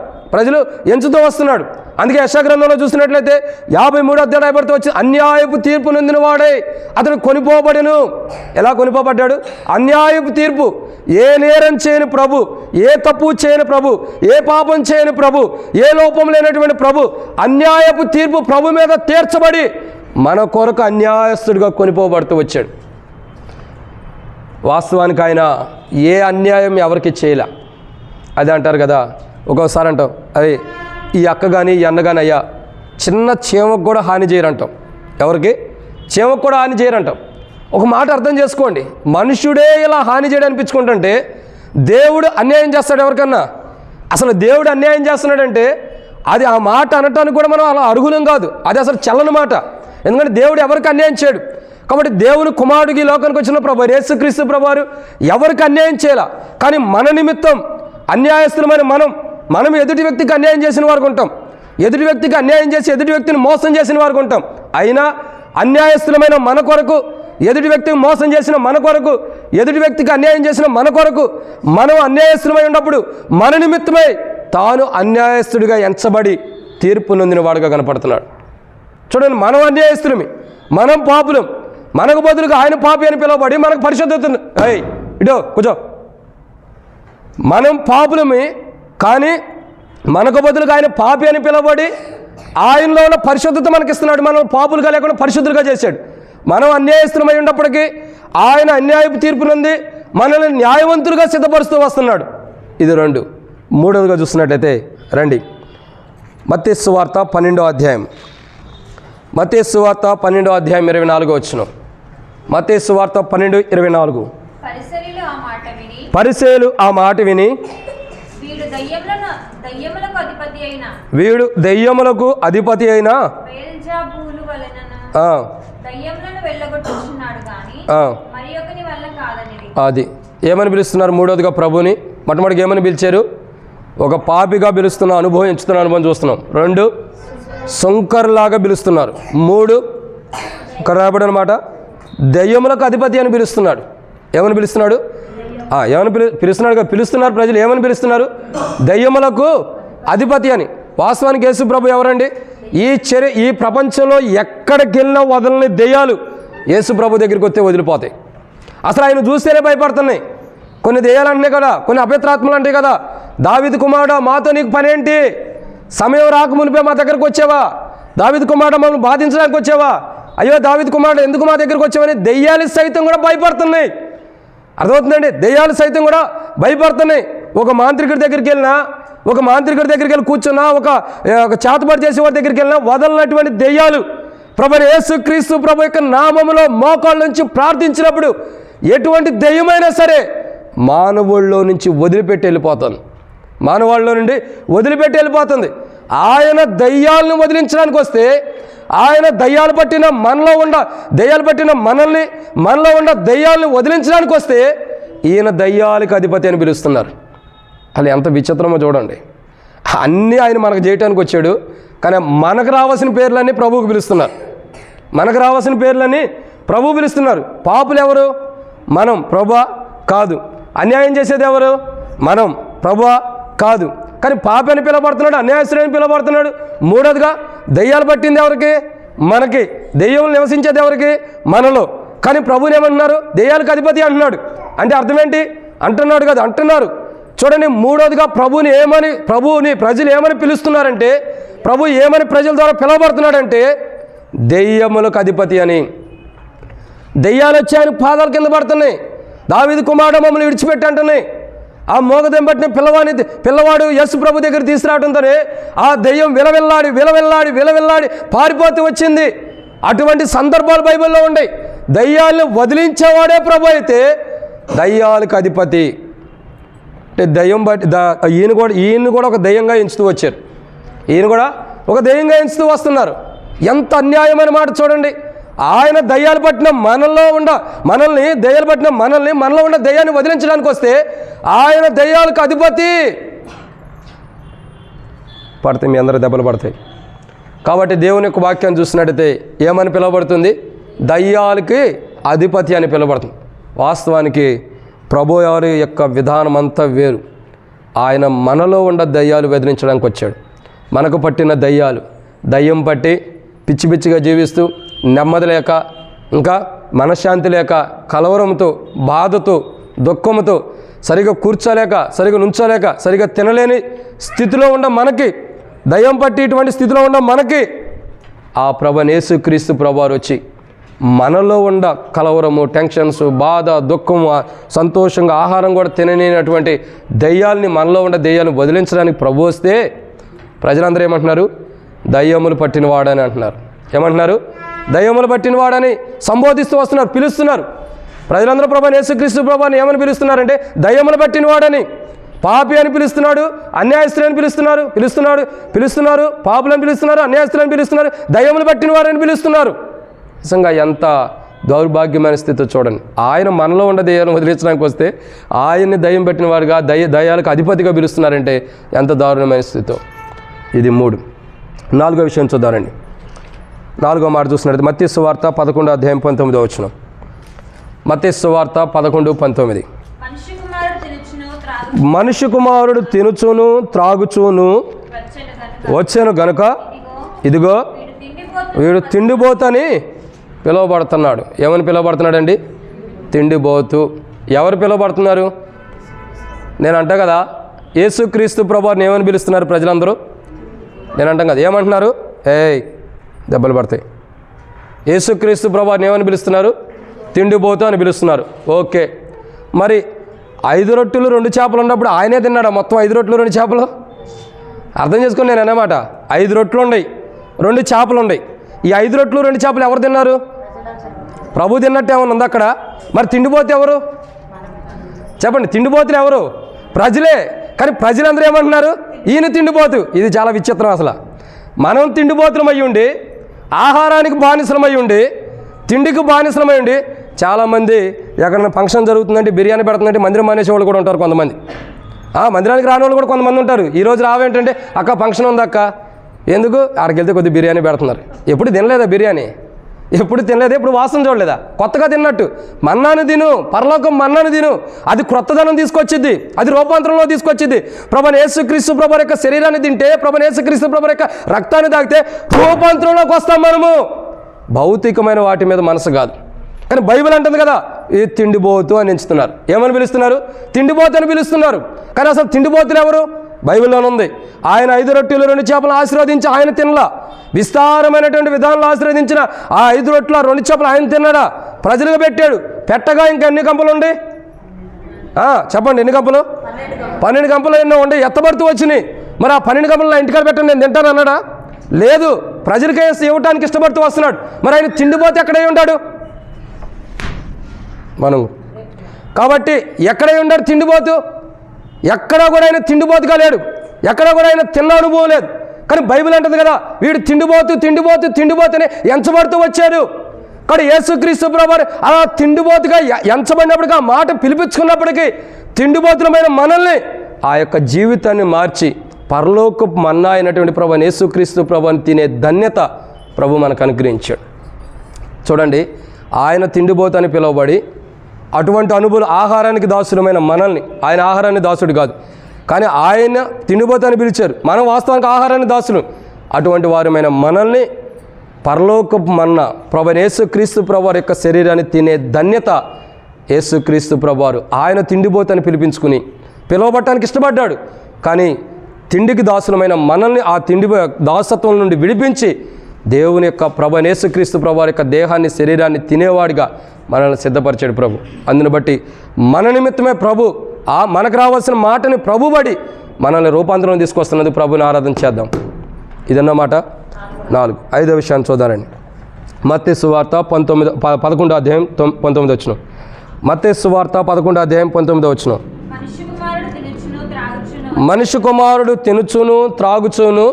Speaker 1: అందుకే యెషయా గ్రంథంలో చూసినట్లయితే 53వ అధ్యాయం రాయబడుతూ వచ్చి అన్యాయపు తీర్పు నొందిన వాడే అతను కొనిపోబడెను. ఎలా కొనిపోబడ్డాడు? అన్యాయపు తీర్పు. ఏ నేరం చేయని ప్రభు, ఏ తప్పు చేయని ప్రభు, ఏ పాపం చేయని ప్రభు, ఏ లోపం లేనటువంటి ప్రభు అన్యాయపు తీర్పు ప్రభు మీద తీర్చబడి మన కొరకు అన్యాయస్తుడిగా కొనిపోబడుతూ వచ్చాడు. వాస్తవానికి ఆయన ఏ అన్యాయం ఎవరికి చేయలే. అదే అంటారు కదా, ఒక్కోసారి అంటాం అదే ఈ అక్క కానీ ఈ అన్న కానీ అయ్యా చిన్న చీమకు కూడా హాని చేయరంటాం. ఎవరికి? చీమకు కూడా హాని చేయరంటాం. ఒక మాట అర్థం చేసుకోండి, మనుషుడే ఇలా హాని చేయడం అనిపించుకుంటుంటే దేవుడు అన్యాయం చేస్తాడు ఎవరికన్నా? అసలు దేవుడు అన్యాయం చేస్తున్నాడంటే అది ఆ మాట అనటానికి కూడా మనం అలా అర్హులం కాదు. అది అసలు చల్లని మాట. ఎందుకంటే దేవుడు ఎవరికి అన్యాయం చేయడు. కాబట్టి దేవుని కుమారుడికి లోకానికి వచ్చిన ప్రభు యేసుక్రీస్తు ప్రభువారు ఎవరికి అన్యాయం చేయాల. కానీ మన నిమిత్తం అన్యాయస్తులమైన మనం ఎదుటి వ్యక్తికి అన్యాయం చేసిన వారికి ఉంటాం. ఎదుటి వ్యక్తికి అన్యాయం చేసి ఎదుటి వ్యక్తిని మోసం చేసిన వారికి ఉంటాం. అయినా అన్యాయస్తులమైన మన కొరకు, ఎదుటి వ్యక్తికి మోసం చేసిన మన కొరకు, ఎదుటి వ్యక్తికి అన్యాయం చేసిన మన కొరకు మనం అన్యాయస్తులమై ఉన్నప్పుడు మన నిమిత్తమై తాను అన్యాయస్తుడిగా ఎంచబడి తీర్పు నొందిన వాడుగా కనపడుతున్నాడు. చూడండి, మనం అన్యాయస్తులమి, మనం పాపులం. మనకు బదులుగా ఆయన పాపి అని పిలువబడి మనకు పరిశుద్ధత. ఇటో కూర్చో. మనం పాపులమి, కానీ మనకు బదులుగా ఆయన పాపి అని పిలువబడి ఆయనలో ఉన్న పరిశుద్ధత మనకిస్తున్నాడు. మనం పాపులుగా లేకుండా పరిశుద్ధులుగా చేశాడు. మనం అన్యాయస్తులమై ఉన్నప్పటికీ ఆయన అన్యాయపు తీర్పు నుండి మనల్ని న్యాయవంతులుగా సిద్ధపరుస్తూ వస్తున్నాడు. ఇది 2. 3వదిగా చూస్తున్నట్లయితే రండి, మత్తయి సువార్త 12వ అధ్యాయం. మత్తయి సువార్త 12వ అధ్యాయం 24వ వచనం. మత్తయి సువార్త 12:24. పరిసయ్యులు ఆ మాట విని వీడు దెయ్యములకు అధిపతి అయిన అది ఏమని పిలుస్తున్నారు? 3వదిగా ప్రభుని మొట్టమొదటిగా ఏమని పిలిచారు? ఒక పాపిగా పిలుస్తున్న అనుభవం, ఎంచుతున్న అనుభవం చూస్తున్నాం. 2 సుంకర్లాగా పిలుస్తున్నారు. 3 ఇక్కడ రాబడి అనమాట దెయ్యములకు అధిపతి అని పిలుస్తున్నాడు. ఏమని పిలుస్తున్నాడు? పిలుస్తున్నారు ప్రజలు. ఏమని పిలుస్తున్నారు? దెయ్యములకు అధిపతి అని. వాస్తవానికి యేసు ప్రభు ఎవరండి? ఈ ప్రపంచంలో ఎక్కడికి వెళ్ళినా వదలని దెయ్యాలు యేసు ప్రభు దగ్గరికి వస్తే వదిలిపోతాయి. అసలు ఆయన చూస్తేనే భయపడుతున్నాయి. కొన్ని దెయ్యాలు అంటున్నాయి కదా, కొన్ని అపవిత్రాత్మలు అంటాయి కదా, దావీదు కుమారుడా మాతో నీకు పనేంటి? సమయం రాకమునిపే మా దగ్గరకు వచ్చావా? దావీదు కుమారుడు మమ్మల్ని బాధించడానికి వచ్చావా? అయ్యో దావీదు కుమారుడు ఎందుకు మా దగ్గరికి వచ్చావని దెయ్యాలు సైతం కూడా భయపడుతున్నాయి. అర్థమవుతుందండి? దెయ్యాలు సైతం కూడా భయపడుతున్నాయి. ఒక మాంత్రికుడి దగ్గరికి వెళ్ళినా, ఒక మాంత్రికుడి దగ్గరికి వెళ్ళి కూర్చున్నా, ఒక చేతబడి చేసేవారి దగ్గరికి వెళ్ళినా వదలనటువంటి దెయ్యాలు ప్రభువైన యేసుక్రీస్తు ప్రభు యొక్క నామములో మోకాళ్ళ నుంచి ప్రార్థించినప్పుడు ఎటువంటి దెయ్యమైనా సరే మానవుల్లో నుంచి వదిలిపెట్టి వెళ్ళిపోతుంది. మానవాళ్ళలో నుండి వదిలిపెట్టి వెళ్ళిపోతుంది. ఆయన దయ్యాలను వదిలించడానికి వస్తే, ఆయన దయ్యాలు పట్టిన మనలో ఉన్న దయ్యాలు పట్టిన మనలో ఉన్న దయ్యాలను వదిలించడానికి వస్తే ఈయన దయ్యాలకు అధిపతి అని పిలుస్తున్నారు. అది ఎంత విచిత్రమో చూడండి. అన్నీ ఆయన మనకు చేయటానికి వచ్చాడు, కానీ మనకు రావాల్సిన పేర్లన్నీ ప్రభువుకు పిలుస్తున్నారు. మనకు రావాల్సిన పేర్లన్నీ ప్రభువు పిలుస్తున్నారు. పాపులు ఎవరు? మనం. ప్రభువా? కాదు. అన్యాయం చేసేది ఎవరు? మనం. ప్రభువా? కాదు. కానీ పాపి అని పిలవబడుతున్నాడు, అన్యాయస్తుడు అని పిలవబడుతున్నాడు. మూడోదిగా దెయ్యాలు పట్టింది ఎవరికి? మనకి. దెయ్యం నివసించేది ఎవరికి? మనలో. కానీ ప్రభువుని ఏమంటున్నారు? దెయ్యాలకు అధిపతి అంటున్నాడు. అంటే అర్థం ఏంటి? అంటున్నాడు కదా, అంటున్నారు. చూడండి, మూడోదిగా ప్రభువుని ప్రజలు ఏమని పిలుస్తున్నారంటే, ప్రభు ఏమని ప్రజల ద్వారా పిలవబడుతున్నాడంటే దెయ్యములకు అధిపతి అని. దెయ్యాలు వచ్చి ఆయన పాదాల కింద పడుతున్నాయి. దావీదు కుమారుడు మమ్మల్ని విడిచిపెట్టి అంటున్నాయి. ఆ మోగదెం పట్టిన పిల్లవాడు యేసు ప్రభు దగ్గర తీసుకురావడంతోనే ఆ దెయ్యం విలవిల్లాడి పారిపోతూ వచ్చింది. అటువంటి సందర్భాలు బైబిల్లో ఉన్నాయి. దయ్యాలను వదిలించేవాడే ప్రభు అయితే దయ్యాలకు అధిపతి. అంటే దయ్యం బట్టి ఈయన కూడా ఒక దయ్యంగా ఎంచుతూ వచ్చారు. ఈయన కూడా ఒక దయ్యంగా ఎంచుతూ వస్తున్నారు. ఎంత అన్యాయమైన మాట చూడండి. ఆయన దయ్యాలు పట్టిన మనలో ఉన్న దయ్యాన్ని వదిలించడానికి వస్తే ఆయన దయ్యాలకు అధిపతి. పడతాయి, మీ అందరూ దెబ్బలు పడతాయి. కాబట్టి దేవుని యొక్క వాక్యాన్ని చూసినట్టయితే ఏమని పిలువబడుతుంది? దయ్యాలకి అధిపతి అని పిలువబడుతుంది. వాస్తవానికి ప్రభు వారి యొక్క విధానం అంతా వేరు. ఆయన మనలో ఉన్న దయ్యాలు వదిలించడానికి వచ్చాడు. మనకు పట్టిన దయ్యం పట్టి పిచ్చి పిచ్చిగా జీవిస్తూ, నెమ్మది లేక, ఇంకా మనశ్శాంతి లేక, కలవరంతో, బాధతో, దుఃఖంతో, సరిగా కూర్చోలేక, సరిగా నుంచోలేక, సరిగా తినలేని స్థితిలో ఉన్న మనకి, దయ్యం పట్టి ఇటువంటి స్థితిలో ఉన్న మనకి ఆ ప్రభువైన యేసుక్రీస్తు ప్రభువారు వచ్చి మనలో ఉన్న కలవరము, టెన్షన్స్, బాధ, దుఃఖము, సంతోషంగా ఆహారం కూడా తినలేనటువంటి దయ్యాల్ని, మనలో ఉన్న దయ్యాలను వదిలించడానికి ప్రభు వస్తే ప్రజలందరూ ఏమంటున్నారు? దయ్యములు పట్టినవాడని అంటున్నారు. ఏమంటున్నారు? దయ్యములు పట్టినవాడని సంబోధిస్తూ వస్తున్నారు, పిలుస్తున్నారు. ప్రజలందరూ ప్రభువైన యేసుక్రీస్తు ప్రభువుని ఏమని పిలుస్తున్నారంటే దయ్యములు పట్టినవాడని. పాపి అని పిలుస్తున్నాడు, అన్యాయస్తులని పిలుస్తున్నారు, పాపులని పిలుస్తున్నారు, అన్యాయస్తులని పిలుస్తున్నారు, దయ్యములు పట్టినవాడని పిలుస్తున్నారు. నిజంగా ఎంత దౌర్భాగ్యమైన స్థితి చూడండి. ఆయన మనలో ఉన్న దయ్యాలను వదిలించడానికి వస్తే ఆయన్ని దయ్యం పెట్టిన వాడుగా దయ్యాలకు అధిపతిగా పిలుస్తున్నారంటే ఎంత దారుణమైన స్థితితో. ఇది 3. 4వ విషయం చూద్దామండి. 4వ మాట చూసినట్టు మత్తయి సువార్త 11వ అధ్యాయం 19వ వచనం. మత్తయి సువార్త 11:19. మనిషి కుమారుడు తినుచును త్రాగుచును వచ్చాను గనుక ఇదిగో వీడు తిండిపోతని పిలువబడుతున్నాడు. ఏమని పిలువబడుతున్నాడండి? తిండిపోతు. ఎవరు పిలువబడుతున్నారు? నేను అంటా కదా, యేసుక్రీస్తు ప్రభువుని ఏమని పిలుస్తున్నారు ప్రజలందరూ? నేను అంటాం కదా, ఏమంటున్నారు? దెబ్బలు పడతాయి. యేసుక్రీస్తు ప్రభువుని ఏమని పిలుస్తున్నారు? తిండిపోతు అని పిలుస్తున్నారు. ఓకే, మరి 5 రొట్టెలు 2 చేపలు ఉన్నప్పుడు ఆయనే తిన్నాడా మొత్తం 5 రొట్టెలు 2 చేపలు? అర్థం చేసుకుని నేను అన్నమాట. 5 రొట్టెలు ఉన్నాయి, 2 చేపలు ఉన్నాయి. ఈ 5 రొట్టెలు 2 చేపలు ఎవరు తిన్నారు? ప్రభు తిన్నట్టు ఏమన్నా ఉంది అక్కడ? మరి తిండిపోతే ఎవరు చెప్పండి? తిండిపోతులు ఎవరు? ప్రజలే. కానీ ప్రజలందరూ ఏమంటున్నారు? ఈయన తిండిపోతు. ఇది చాలా విచిత్రం. అసలు మనం తిండిపోతులమై ఉండి, ఆహారానికి బానిసలమై ఉండి, తిండికి బానిసలమై ఉండి, చాలామంది ఎక్కడైనా ఫంక్షన్ జరుగుతుందంటే బిర్యానీ పెడుతుందంటే మందిరం మానేసే వాళ్ళు కూడా ఉంటారు కొంతమంది. మందిరానికి రాని వాళ్ళు కూడా కొంతమంది ఉంటారు. ఈరోజు రావేంటంటే అక్క ఫంక్షన్ ఉంది అక్క, ఎందుకు? ఆడికి వెళ్తే కొద్దిగా బిర్యానీ పెడుతున్నారు. ఎప్పుడు తినలేదా బిర్యానీ? ఎప్పుడు తినలేదా? ఎప్పుడు వాసన చూడలేదా? కొత్తగా తిన్నట్టు మన్నాను తిను, పరలోకం మన్నాను తిను. అది క్రొత్తదనం తీసుకొచ్చింది, అది రూపాంతరంలో తీసుకొచ్చింది. ప్రభువైన యేసుక్రీస్తు ప్రభువు యొక్క శరీరాన్ని తింటే, ప్రభువైన యేసుక్రీస్తు ప్రభువు యొక్క రక్తాన్ని తాగితే రూపాంతరంలోకి వస్తాం మనము. భౌతికమైన వాటి మీద మనసు కాదు. కానీ బైబిల్ అంటుంది కదా, ఈ తిండిపోతు అని ఎంచుతున్నారు. ఏమని పిలుస్తున్నారు? తిండిపోతు అని పిలుస్తున్నారు. కానీ అసలు తిండిపోతులు ఎవరు? బైబిల్లోనే ఉంది. ఆయన 5 రొట్టెలు 2 చేపలు ఆశీర్వదించి ఆయన తినలా. విస్తారమైనటువంటి విధానంలో ఆశీర్వదించిన ఆ 5 రొట్టెలు 2 చేపలు ఆయన తిన్నాడా? ప్రజలుగా పెట్టాడు. పెట్టగా ఇంకా ఎన్ని గంపలు ఉండి? చెప్పండి, ఎన్ని గంపలు? 12 గంపలు ఎన్నో ఉండి ఎత్తబడుతూ వచ్చినాయి. మరి ఆ 12 గంపలు నా ఇంటికాడ పెట్టండి, నేను తింటాను అన్నాడా? లేదు, ప్రజలకే ఇవ్వటానికి ఇష్టపడుతూ వస్తున్నాడు. మరి ఆయన తిండిపోతే ఎక్కడై ఉంటాడు? మనం కాబట్టి ఎక్కడై ఉన్నాడు తిండిపోతూ? ఎక్కడా కూడా ఆయన తిండిపోతుగా లేడు. ఎక్కడా కూడా ఆయన తిన్న అనుభవం లేదు. కానీ బైబిల్ అంటుంది కదా, వీడు తిండిపోతూనే ఎంచబడుతూ వచ్చాడు. కానీ యేసుక్రీస్తు ప్రభువారు అలా తిండిపోతుగా ఎంచబడినప్పటికీ, ఆ మాట పిలిపించుకున్నప్పటికీ తిండిపోతులమైన మనల్ని ఆ యొక్క జీవితాన్ని మార్చి పరలోకపు మన్నా అయినటువంటి ప్రభు యేసుక్రీస్తు ప్రభుని తినే ధన్యత ప్రభు మనకు అనుగ్రహించాడు. చూడండి, ఆయన తిండిపోతని పిలువబడి అటువంటి అనుభవం ఆహారానికి దాసుడమైన మనల్ని, ఆయన ఆహారాన్ని దాసుడు కాదు కానీ ఆయన తిండిపోతని పిలిచారు. మనం వాస్తవానికి ఆహారాన్ని దాసులు. అటువంటి వారమైన మనల్ని పరలోకపు మన్నా ప్రభు యేసుక్రీస్తు ప్రభువారి యొక్క శరీరాన్ని తినే ధన్యత యేసుక్రీస్తు ప్రభువారు ఆయన తిండిపోతని పిలిపించుకుని పిలువబట్టడానికి ఇష్టపడ్డాడు. కానీ తిండికి దాసులమైన మనల్ని ఆ తిండి దాసత్వం నుండి విడిపించి దేవుని యొక్క ప్రభు యేసుక్రీస్తు ప్రభువారి యొక్క దేహాన్ని శరీరాన్ని తినేవాడిగా మనల్ని సిద్ధపరిచాడు ప్రభు. అందుని బట్టి మన నిమిత్తమే ప్రభు మనకు రావాల్సిన మాటని ప్రభుబడి మనల్ని రూపాంతరం తీసుకొస్తున్నది. ప్రభుని ఆరాధన చేద్దాం. ఇదన్నమాట 4. 5వ విషయాన్ని చూద్దారండి. మత్తయి సువార్త 11వ అధ్యాయం 19వ వచనం. మత్తయి సువార్త 11వ అధ్యాయం 19వ వచనం. మనిషి కుమారుడు తినుచును త్రాగుచును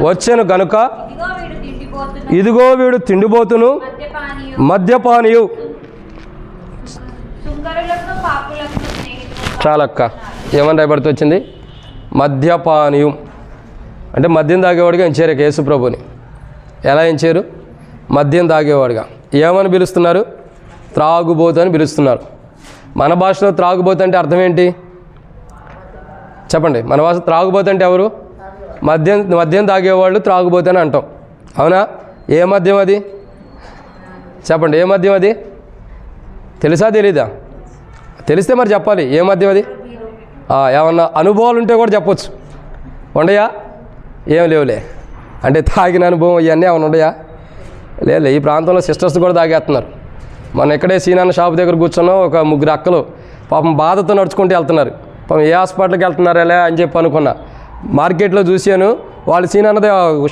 Speaker 1: వచ్చెను గనుక ఇదిగో వీడు తిండిపోతును మద్యపానీయు. చాలక్క, ఏమని రాయబడుతూ వచ్చింది? మద్యపానీయం అంటే మద్యం తాగేవాడిగా ఎంచారు యేసు ప్రభుని. ఎలా ఎంచారు? మద్యం తాగేవాడిగా. ఏమని పిలుస్తున్నారు? త్రాగుబోతు అని పిలుస్తున్నారు. మన భాషలో త్రాగుబోతు అంటే అర్థం ఏంటి చెప్పండి? మన భాష త్రాగుబోతు అంటే ఎవరు? మద్యం తాగేవాళ్ళు త్రాగుబోతు అని అంటాం. అవునా? ఏ మద్యం అది? చెప్పండి, ఏ మద్యం అది? తెలుసా తెలీదా? తెలిస్తే మరి చెప్పాలి. ఏ మద్యం అది? ఏమన్నా అనుభవాలు ఉంటే కూడా చెప్పొచ్చు. ఉండయా? ఏం లేవులే. అంటే తాగిన అనుభవం ఇవన్నీ ఏమైనా ఉండయా? లేదు. ఈ ప్రాంతంలో సిస్టర్స్ కూడా తాగేస్తున్నారు. మన ఎక్కడే సీనాన్న షాప్ దగ్గర కూర్చున్నాం, ఒక 3 అక్కలు పాపం బాధతో నడుచుకుంటూ వెళ్తున్నారు. పాపం ఏ హాస్పిటల్కి వెళ్తున్నారా అని చెప్పి అనుకున్నా. మార్కెట్లో చూశాను, వాళ్ళు సీనాన్న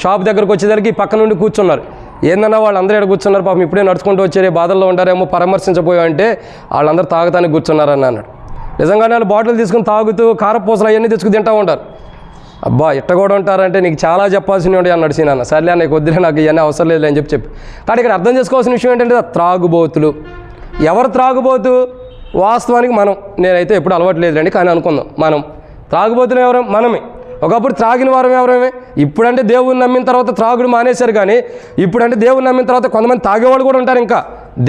Speaker 1: షాప్ దగ్గరకు వచ్చేసరికి పక్క నుండి కూర్చున్నారు. ఏందన్నా వాళ్ళందరూ ఇక్కడ కూర్చున్నారు, పాపం ఇప్పుడే నడుచుకుంటూ వచ్చారే, బాధల్లో ఉంటారేమో, పరామర్శించబోయామంటే వాళ్ళందరూ తాగుతానికి కూర్చున్నారని అన్నాడు. నిజంగానే వాళ్ళు బాటిల్ తీసుకుని తాగుతూ కారపూసలు అవన్నీ తెచ్చుకుని తింటూ ఉంటారు. అబ్బా ఇట్ట కూడా ఉంటారంటే నీకు చాలా చెప్పాల్సినవి ఉండే అన్నాడు సీనాన్న. సర్లే నీకు వద్దులే, నాకు ఇవన్నీ అవసరం లేదు అని చెప్పి కానీ ఇక్కడ అర్థం చేసుకోవాల్సిన విషయం ఏంటంటే త్రాగుబోతులు. ఎవరు త్రాగుబోతు? వాస్తవానికి మనం. నేనైతే ఎప్పుడు అలవాటు లేదులేండి, కానీ అనుకుందాం మనం త్రాగుబోతులు ఎవరు? మనమే. ఒకప్పుడు త్రాగిన వారం ఎవరేమే. ఇప్పుడంటే దేవుని నమ్మిన తర్వాత త్రాగుడు మానేశారు, కానీ ఇప్పుడంటే దేవుని నమ్మిన తర్వాత కొంతమంది తాగేవాళ్ళు కూడా ఉంటారు. ఇంకా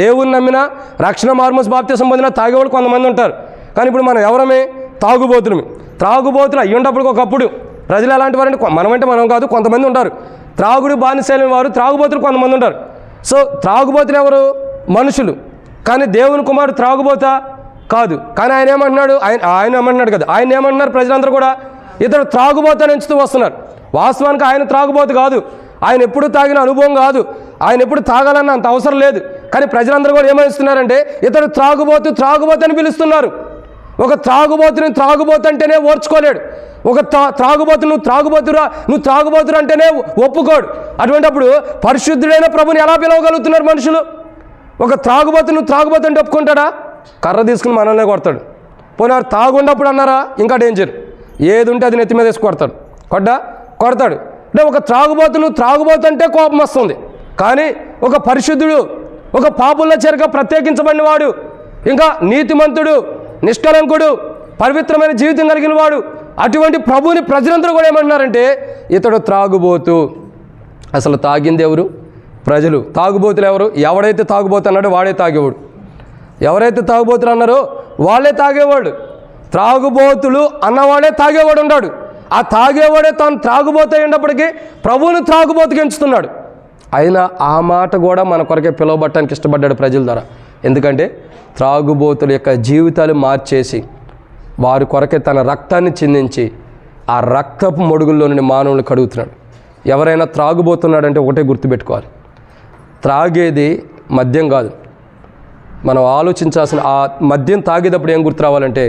Speaker 1: దేవుని నమ్మిన రక్షణ మార్మోస్ బాప్తిసం పొందిన తాగేవాళ్ళు కొంతమంది ఉంటారు. కానీ ఇప్పుడు మనం ఎవరమే? తాగుబోతులమే. త్రాగుబోతులు అయ్యుంటప్పుడు ఒకప్పుడు ప్రజలు ఎలాంటి వారంటే, మనమంటే మనం కాదు, కొంతమంది ఉంటారు. త్రాగుడు బానిసైన వారు త్రాగుబోతులు కొంతమంది ఉంటారు. సో త్రాగుబోతులు ఎవరు? మనుషులు. కానీ దేవుని కుమారుడు త్రాగుబోతా కాదు. కానీ ఆయన ఏమంటున్నాడు? ఆయన ఏమంటున్నాడు కదా, ఆయన ఏమంటున్నారు? ప్రజలందరూ కూడా ఇతడు త్రాగుబోతని ఎంచుతూ వస్తున్నారు. వాస్తవానికి ఆయన త్రాగుబోతు కాదు. ఆయన ఎప్పుడు తాగిన అనుభవం కాదు. ఆయన ఎప్పుడు తాగాలన్న అంత అవసరం లేదు. కానీ ప్రజలందరూ కూడా ఏమనిస్తున్నారంటే ఇతడు త్రాగుబోతు అని పిలుస్తున్నారు. ఒక త్రాగుబోతుని త్రాగుబోతు అంటేనే ఓర్చుకోలేడు. ఒక త్రాగుబోతు నువ్వు త్రాగుబోతురు అంటేనే ఒప్పుకోడు. అటువంటిప్పుడు పరిశుద్ధుడైన ప్రభుని ఎలా పిలవగలుగుతున్నారు మనుషులు? ఒక త్రాగుబోతు నువ్వు త్రాగుబోతు అంటే ఒప్పుకుంటాడా? కర్ర తీసుకుని మనల్నే కొడతాడు. పోనీ తాగుండప్పుడు అన్నారా? ఇంకా డేంజర్. ఏది ఉంటే అది నెత్తి మీద వేసి కొడతాడు. కొడతాడు. అంటే ఒక త్రాగుబోతు నువ్వు త్రాగుబోతు అంటే కోపం వస్తుంది. కానీ ఒక పరిశుద్ధుడు, ఒక పాపుల చెరక ప్రత్యేకించబడిన వాడు, ఇంకా నీతిమంతుడు, నిష్కలంకుడు, పవిత్రమైన జీవితం కలిగిన వాడు, అటువంటి ప్రభుని ప్రజలందరూ కూడా ఏమంటున్నారంటే ఇతడు త్రాగుబోతు. అసలు తాగింది ఎవరు? ప్రజలు. తాగుబోతులు ఎవరు? ఎవడైతే తాగుబోతు అన్నాడో వాడే తాగేవాడు. ఎవరైతే తాగుబోతులు అన్నారో వాళ్ళే తాగేవాడు. త్రాగుబోతులు అన్నవాడే తాగేవాడు ఉన్నాడు. ఆ తాగేవాడే తాను త్రాగుబోతు అయినప్పటికీ ప్రభువుని త్రాగుబోతుకి ఎంచుతున్నాడు. అయినా ఆ మాట కూడా మన కొరకే పిలువబట్టడానికి ఇష్టపడ్డాడు ప్రజల ద్వారా. ఎందుకంటే త్రాగుబోతుల యొక్క జీవితాలు మార్చేసి వారి కొరకే తన రక్తాన్ని చిందించి ఆ రక్తపు మడుగుల్లో నుండి మానవులు కడుగుతున్నాడు. ఎవరైనా త్రాగుబోతున్నాడంటే ఒకటే గుర్తుపెట్టుకోవాలి, త్రాగేది మద్యం కాదు. మనం ఆలోచించాల్సిన ఆ మద్యం తాగేటప్పుడు ఏం గుర్తు రావాలంటే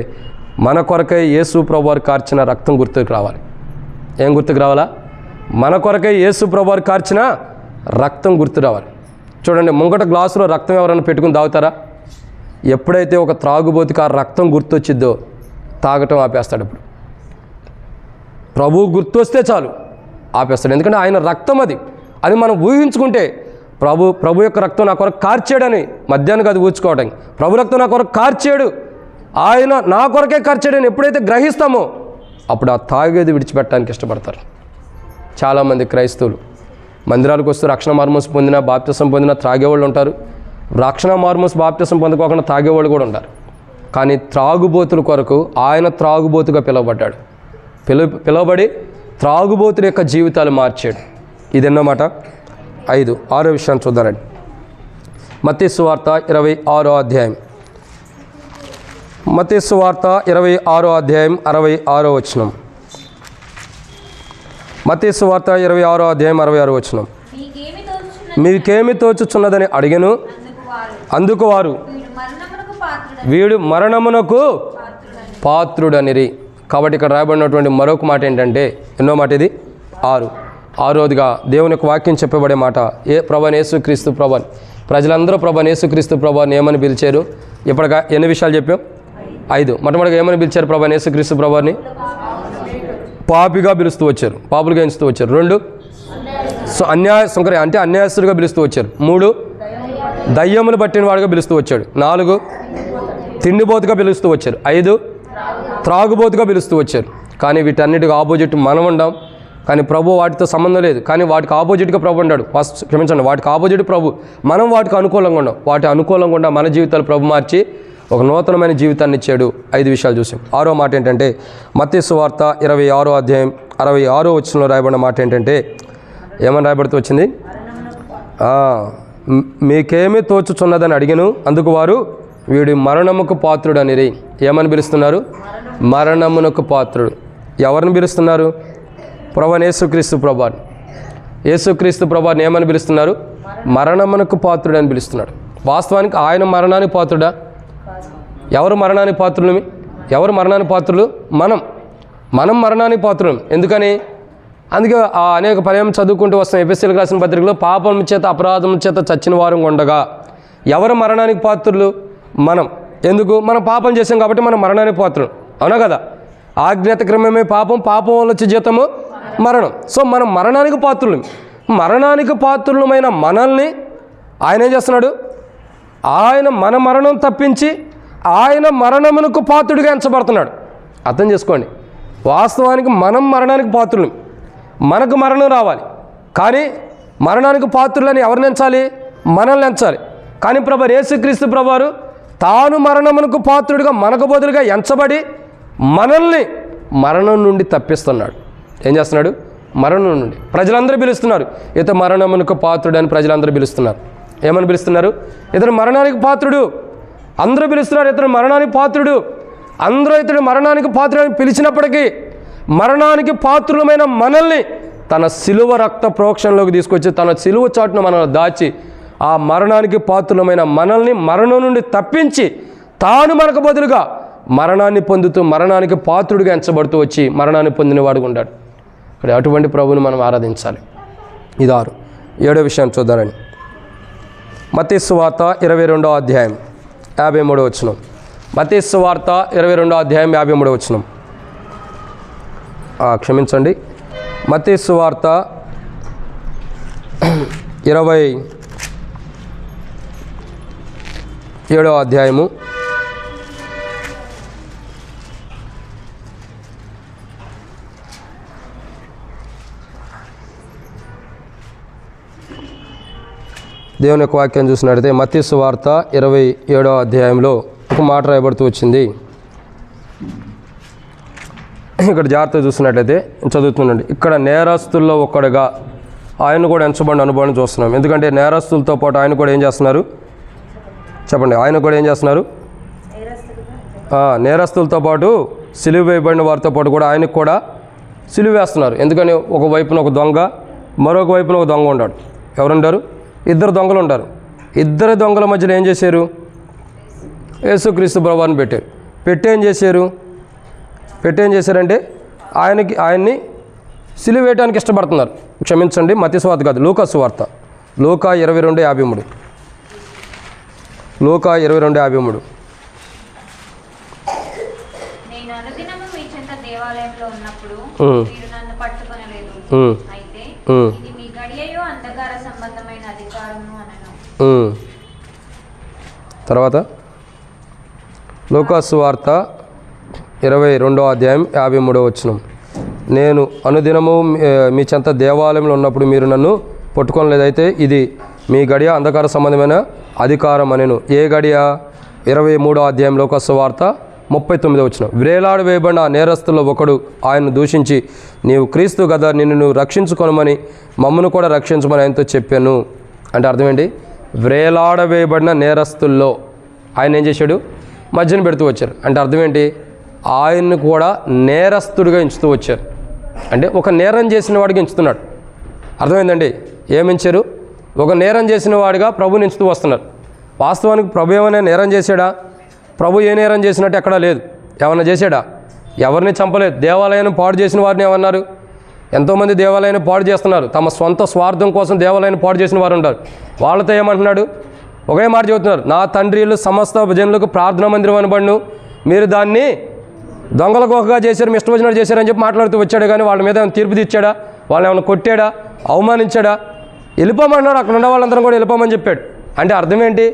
Speaker 1: మన కొరకై యేసు ప్రభువారు కార్చిన రక్తం గుర్తుకు రావాలి. ఏం గుర్తుకు రావాలా? మన కొరకై యేసు ప్రభువారు కార్చిన రక్తం గుర్తు రావాలి. చూడండి, ముంగట గ్లాసులో రక్తం ఎవరైనా పెట్టుకుని తాగుతారా? ఎప్పుడైతే ఒక త్రాగుబోతుకి ఆ రక్తం గుర్తొచ్చిద్దో తాగటం ఆపేస్తాడు. ఇప్పుడు ప్రభువు గుర్తొస్తే చాలు ఆపేస్తాడు. ఎందుకంటే ఆయన రక్తం అది మనం ఊహించుకుంటే ప్రభు యొక్క రక్తం నా కొరకు కార్చాడని మధ్యాహ్నం అది ఊహించుకోవడానికి, ప్రభు రక్తం నా కొరకు కార్చాడు, ఆయన నా కొరకే కార్చాడని ఎప్పుడైతే గ్రహిస్తామో అప్పుడు ఆ తాగేది విడిచిపెట్టడానికి ఇష్టపడతారు. చాలామంది క్రైస్తవులు మందిరాలకు వస్తూ రక్షణ మార్మోస్ పొందిన బాప్తిసం పొందిన త్రాగేవాళ్ళు ఉంటారు, రక్షణ మార్మోస్ బాప్తిసం పొందుకోకుండా తాగేవాళ్ళు కూడా ఉంటారు. కానీ త్రాగుబోతుల కొరకు ఆయన త్రాగుబోతుగా పిలువబడ్డాడు. పిలువబడి త్రాగుబోతుల యొక్క జీవితాలు మార్చాడు. ఇది ఎన్నోమాట? 5. 6వ విషయాన్ని చూద్దారండి. మత్తయి సువార్త 26వ అధ్యాయం. మత్తయి సువార్త 26వ అధ్యాయం 66వ వచనం. మత్తయి సువార్త 26వ అధ్యాయం 66వ వచనం. మీకేమి తోచుచున్నదని అడిగెను. అందుకు వారు వీడు మరణమునకు పాత్రుడనిరి. కాబట్టి ఇక్కడ రాయబడినటువంటి మరొక మాట ఏంటంటే, ఎన్నో మాట ఇది? 6. దేవుని యొక్క వాక్యం చెప్పబడే మాట, ప్రభువైన యేసుక్రీస్తు ప్రభుని ప్రజలందరూ ప్రభువైన యేసుక్రీస్తు ప్రభుని ఏమని పిలిచారు? ఇప్పటిగా ఎన్ని విషయాలు చెప్పాం? 5. మొట్టమొదటిగా ఏమని పిలిచారు? ప్రభువైన యేసుక్రీస్తు ప్రభుని పాపిగా పిలుస్తూ వచ్చారు, పాపులుగా ఎంచుతూ వచ్చారు. 2, అంటే అన్యాయస్తుడిగా పిలుస్తూ వచ్చారు. 3, దయ్యములు పట్టిన వాడుగా పిలుస్తూ వచ్చాడు. 4, తిండిబోతుగా పిలుస్తూ వచ్చారు. 5, త్రాగుబోతుగా పిలుస్తూ వచ్చారు. కానీ వీటన్నిటికి ఆపోజిట్ మనం ఉండాం. కానీ ప్రభు వాటితో సంబంధం లేదు. కానీ వాటికి ఆపోజిట్గా ప్రభు ఉన్నాడు. క్షమించండి, వాటికి ఆపోజిట్ ప్రభు, మనం వాటికి అనుకూలంగా ఉన్నాం. వాటి అనుకూలంగా ఉండ మన జీవితాలు ప్రభు మార్చి ఒక నూతనమైన జీవితాన్ని ఇచ్చాడు. 5 విషయాలు చూసాం. 6వ మాట ఏంటంటే, మత్తయి సువార్త 26వ అధ్యాయం 66వ వచనంలో రాయబడిన మాట ఏంటంటే, ఏమని రాయబడుతూ వచ్చింది? మీకేమీ తోచుచున్నదని అడిగెను. అందుకు వారు వీడి మరణముకు పాత్రుడు అనిరి. ఏమని పిలుస్తున్నారు? మరణమునకు పాత్రుడు. ఎవరిని పిలుస్తున్నారు? ప్రభువైన యేసుక్రీస్తు ప్రభువారు. యేసుక్రీస్తు ప్రభువారిని ఏమని పిలుస్తున్నారు? మరణమునకు పాత్రుడు అని పిలుస్తున్నాడు. వాస్తవానికి ఆయన మరణానికి పాత్రుడా? ఎవరు మరణానికి పాత్రులు? ఎవరు మరణానికి పాత్రులు? మనం మరణానికి పాత్రులం. ఎందుకని? అందుకే అనేక పర్యాయం చదువుకుంటూ వస్తాం. ఎఫెసీయులకు రాసిన పత్రికలో పాపం చేత అపరాధం చేత చచ్చిన వారు ఉండగా ఎవరు మరణానికి పాత్రులు? మనం. ఎందుకు? మనం పాపం చేసాం కాబట్టి మనం మరణానికి పాత్రులు, అవునా కదా? ఆజ్ఞాత క్రమమే పాపం, పాపం వల్ల వచ్చే జీతము మరణం. సో మనం మరణానికి పాత్రులు. మరణానికి పాత్రులమైన మనల్ని ఆయన ఏం చేస్తున్నాడు? ఆయన మన మరణం తప్పించి ఆయన మరణమునకు పాత్రుడిగా ఎంచబడుతున్నాడు. అర్థం చేసుకోండి. వాస్తవానికి మనం మరణానికి పాత్రులు, మనకు మరణం రావాలి. కానీ మరణానికి పాత్రులని ఎవరిని ఎంచాలి? మనల్ని ఎంచాలి. కానీ ప్రభువైన యేసుక్రీస్తు ప్రభువారు తాను మరణమునకు పాత్రుడిగా మనకు బదులుగా ఎంచబడి మనల్ని మరణం నుండి తప్పిస్తున్నాడు. ఏం చేస్తున్నాడు? మరణం నుండి. ప్రజలందరూ పిలుస్తున్నారు, ఇతను మరణమునకు పాత్రుడు అని ప్రజలందరూ పిలుస్తున్నారు. ఏమని పిలుస్తున్నారు? ఇతను మరణానికి పాత్రుడు. అందరూ పిలుస్తున్నారు, ఇతను మరణానికి పాత్రుడు. అందరూ ఇతడు మరణానికి పాత్రుడు అని పిలిచినప్పటికీ మరణానికి పాత్రులమైన మనల్ని తన శిలువ రక్త ప్రోక్షణలోకి తీసుకొచ్చి తన శిలువ చాటును మనల్ని దాచి ఆ మరణానికి పాత్రులమైన మనల్ని మరణం నుండి తప్పించి తాను మనకు బదులుగా మరణాన్ని పొందుతూ మరణానికి పాత్రుడిగా ఎంచబడుతూ వచ్చి మరణాన్ని పొందినవాడుగా ఉన్నాడు. ఇక్కడ అటువంటి ప్రభువుని మనం ఆరాధించాలి. ఇది 6. 7వ విషయం చూద్దారని. మత్తయి సువార్త 22వ అధ్యాయం 53వ వచనం. మత్తయి సువార్త 22వ అధ్యాయం 53వ వచనం. క్షమించండి, మత్తయి సువార్త 27వ అధ్యాయము 27వ దేవుని యొక్క వాక్యం చూసినట్లయితే మత్తయి సువార్త 27వ అధ్యాయంలో ఒక మాట రాయబడుతూ వచ్చింది. ఇక్కడ జాగ్రత్తగా చూసినట్లయితే చదువుతుండండి. ఇక్కడ నేరస్తుల్లో ఒక్కడుగా ఆయన కూడా ఎంచబడిన అనుభవాన్ని చూస్తున్నాం. ఎందుకంటే నేరస్తులతో పాటు ఆయన కూడా ఏం చేస్తున్నారు? చెప్పండి. ఆయన కూడా ఏం చేస్తున్నారు? నేరస్తులతో పాటు సిలువ వేయబడిన వారితో పాటు కూడా ఆయనకు కూడా సిలువ వేస్తున్నారు. ఎందుకని? ఒక వైపున ఒక దొంగ, మరొక వైపున ఒక దొంగ ఉంటాడు. ఎవరుంటారు? ఇద్దరు దొంగలు ఉంటారు. ఇద్దరు దొంగల మధ్యలో ఏం చేశారు? యేసుక్రీస్తు ప్రభువాన్ని పెట్టారు. పెట్టి ఏం చేశారంటే ఆయన్ని సిలువ వేయడానికి ఇష్టపడుతున్నారు. క్షమించండి, మత్తయి సువార్త కాదు, లూకా సువార్త. లూకా 22:53. లూకా 22:53.
Speaker 2: నేను అనుదినము మీ చెంత దేవాలయంలో ఉన్నప్పుడు మీరు నన్ను పట్టుకొనలేదు. అయితే ఇది మీ గడియయో అంధకార సంబంధమైన అధికారము అనను.
Speaker 1: తర్వాత లూకా సువార్త 22:53. నేను అనుదినము మీ చెంత దేవాలయంలో ఉన్నప్పుడు మీరు నన్ను పట్టుకోలేదైతే ఇది మీ గడియ అంధకార సంబంధమైన అధికారం అనెను. ఏ గడియ? 23 లూకా సువార్త 39. వ్రేలాడు వేయబడిన నేరస్తుల్లో ఒకడు ఆయన్ను దూషించి, నీవు క్రీస్తు కదా, నిన్ను నువ్వు రక్షించుకొనమని మమ్మను కూడా రక్షించమని ఆయనతో చెప్పాను. అంటే అర్థమేంటి? వ్రేలాడ వేయబడిన నేరస్తుల్లో ఆయన ఏం చేశాడు? మధ్యన పెడుతూ వచ్చారు. అంటే అర్థమేంటి? ఆయన్ని కూడా నేరస్తుడిగా ఎంచుతూ వచ్చారు. అంటే ఒక నేరం చేసిన వాడికి ఎంచుతున్నాడు. అర్థమైందండి? ఏమించారు? ఒక నేరం చేసిన వాడిగా ప్రభుని ఎంచుతూ వస్తున్నారు. వాస్తవానికి ప్రభు ఏమైనా నేరం చేశాడా? ప్రభు ఏ నేరం చేసినట్టు ఎక్కడా లేదు. ఏమన్నా చేశాడా? ఎవరిని చంపలేదు. దేవాలయాన్ని పాడు చేసిన వారిని ఏమన్నారు? ఎంతోమంది దేవాలయాన్ని పాడు చేస్తున్నారు. తమ సొంత స్వార్థం కోసం దేవాలయాన్ని పాడు చేసిన వారు ఉంటారు. వాళ్ళతో ఏమంటున్నాడు? ఒకే మాట చెబుతున్నారు, నా తండ్రిలు సమస్త జనులకు ప్రార్థనా మందిరం అనబడును, మీరు దాన్ని దొంగల గోహగా చేశారు, మీ ఇష్టం వచ్చినట్టు చేశారని చెప్పి మాట్లాడుతూ వచ్చాడు. కానీ వాళ్ళ మీద ఏమైనా తీర్పు తెచ్చాడా? వాళ్ళని ఏమైనా కొట్టాడా? అవమానించాడా? వెళ్ళిపోమన్నాడు. అక్కడ ఉన్న వాళ్ళందరం కూడా వెళ్ళిపోమని చెప్పాడు. అంటే అర్థం ఏంటి?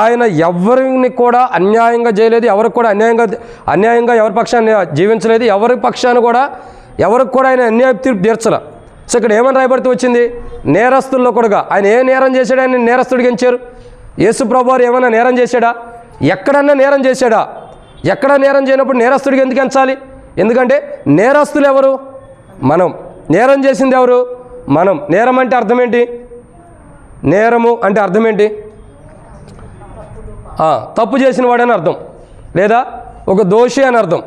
Speaker 1: ఆయన ఎవరిని కూడా అన్యాయంగా చేయలేదు. ఎవరికి కూడా అన్యాయంగా ఎవరి పక్షాన్ని జీవించలేదు. ఎవరి పక్షాన్ని కూడా ఎవరికి కూడా ఆయన అన్యాయ తీర్పు తీర్చల. సో ఇక్కడ ఏమని రాయబడుతూ వచ్చింది? నేరస్తుల్లో కూడా. ఆయన ఏ నేరం చేశాడు? ఆయన నేరస్తుడికి ఎంచారు. యేసు ప్రభువు వారు ఏమైనా నేరం చేశాడా? ఎక్కడన్నా నేరం చేశాడా? ఎక్కడ నేరం చేయనప్పుడు నేరస్తుడికి ఎందుకు ఎంచాలి? ఎందుకంటే నేరస్తులు ఎవరు? మనం. నేరం చేసింది ఎవరు? మనం. నేరం అంటే అర్థం ఏంటి? నేరము అంటే అర్థం ఏంటి? తప్పు చేసిన వాడని అర్థం, లేదా ఒక దోషి అని అర్థం.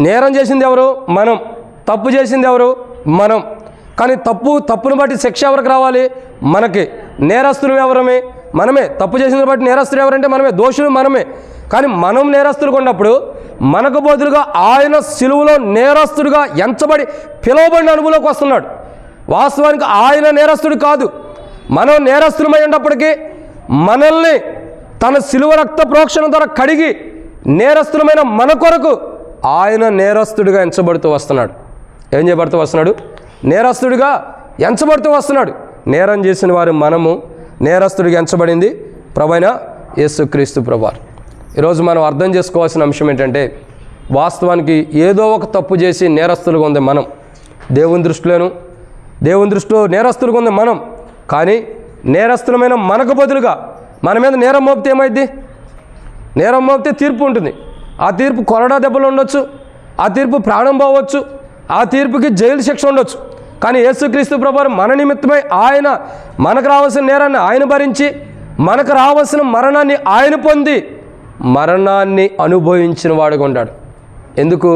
Speaker 1: నేరం చేసింది ఎవరు? మనం. తప్పు చేసింది ఎవరు? మనం. కానీ తప్పును బట్టి శిక్ష ఎవరికి రావాలి? మనకి. నేరస్తులు ఎవరమే? మనమే. తప్పు చేసిన బట్టి నేరస్తులు ఎవరంటే మనమే. దోషులు మనమే. కానీ మనం నేరస్తులుగా ఉన్నప్పుడు మనకు బదులుగా ఆయన సిలువలో నేరస్తుడిగా ఎంచబడి పిలువబడిన అనుభవంలోకి వస్తున్నాడు. వాస్తవానికి ఆయన నేరస్తుడు కాదు, మనం నేరస్తులమై ఉన్నప్పటికీ మనల్ని తన సిలువ రక్త ప్రోక్షణ ద్వారా కడిగి నేరస్తులమైన మన కొరకు ఆయన నేరస్తుడిగా ఎంచబడుతూ వస్తున్నాడు. ఏం చేయబడుతూ వస్తున్నాడు? నేరస్తుడిగా ఎంచబడుతూ వస్తున్నాడు. నేరం చేసిన వారు మనము, నేరస్తుడిగా ఎంచబడింది ప్రభువైన యేసుక్రీస్తు ప్రభువారు. ఈరోజు మనం అర్థం చేసుకోవాల్సిన అంశం ఏంటంటే, వాస్తవానికి ఏదో ఒక తప్పు చేసి నేరస్తులుగా ఉంది మనం. దేవుని దృష్టిలో నేరస్తులుగా ఉంది మనం. కానీ నేరస్తులమైన మనకు బదులుగా మన మీద నేరం మోపితే ఏమైంది? నేరం మోపితే తీర్పు ఉంటుంది. ఆ తీర్పు కొరడా దెబ్బలు ఉండొచ్చు, ఆ తీర్పు ప్రాణం పోవచ్చు, ఆ తీర్పుకి జైలు శిక్ష ఉండొచ్చు. కానీ యేసుక్రీస్తు ప్రభువారు మన నిమిత్తమై ఆయన మనకు రావాల్సిన నేరాన్ని ఆయన భరించి, మనకు రావాల్సిన మరణాన్ని ఆయన పొంది మరణాన్ని అనుభవించిన వాడుగా ఉంటాడు. ఎందుకు?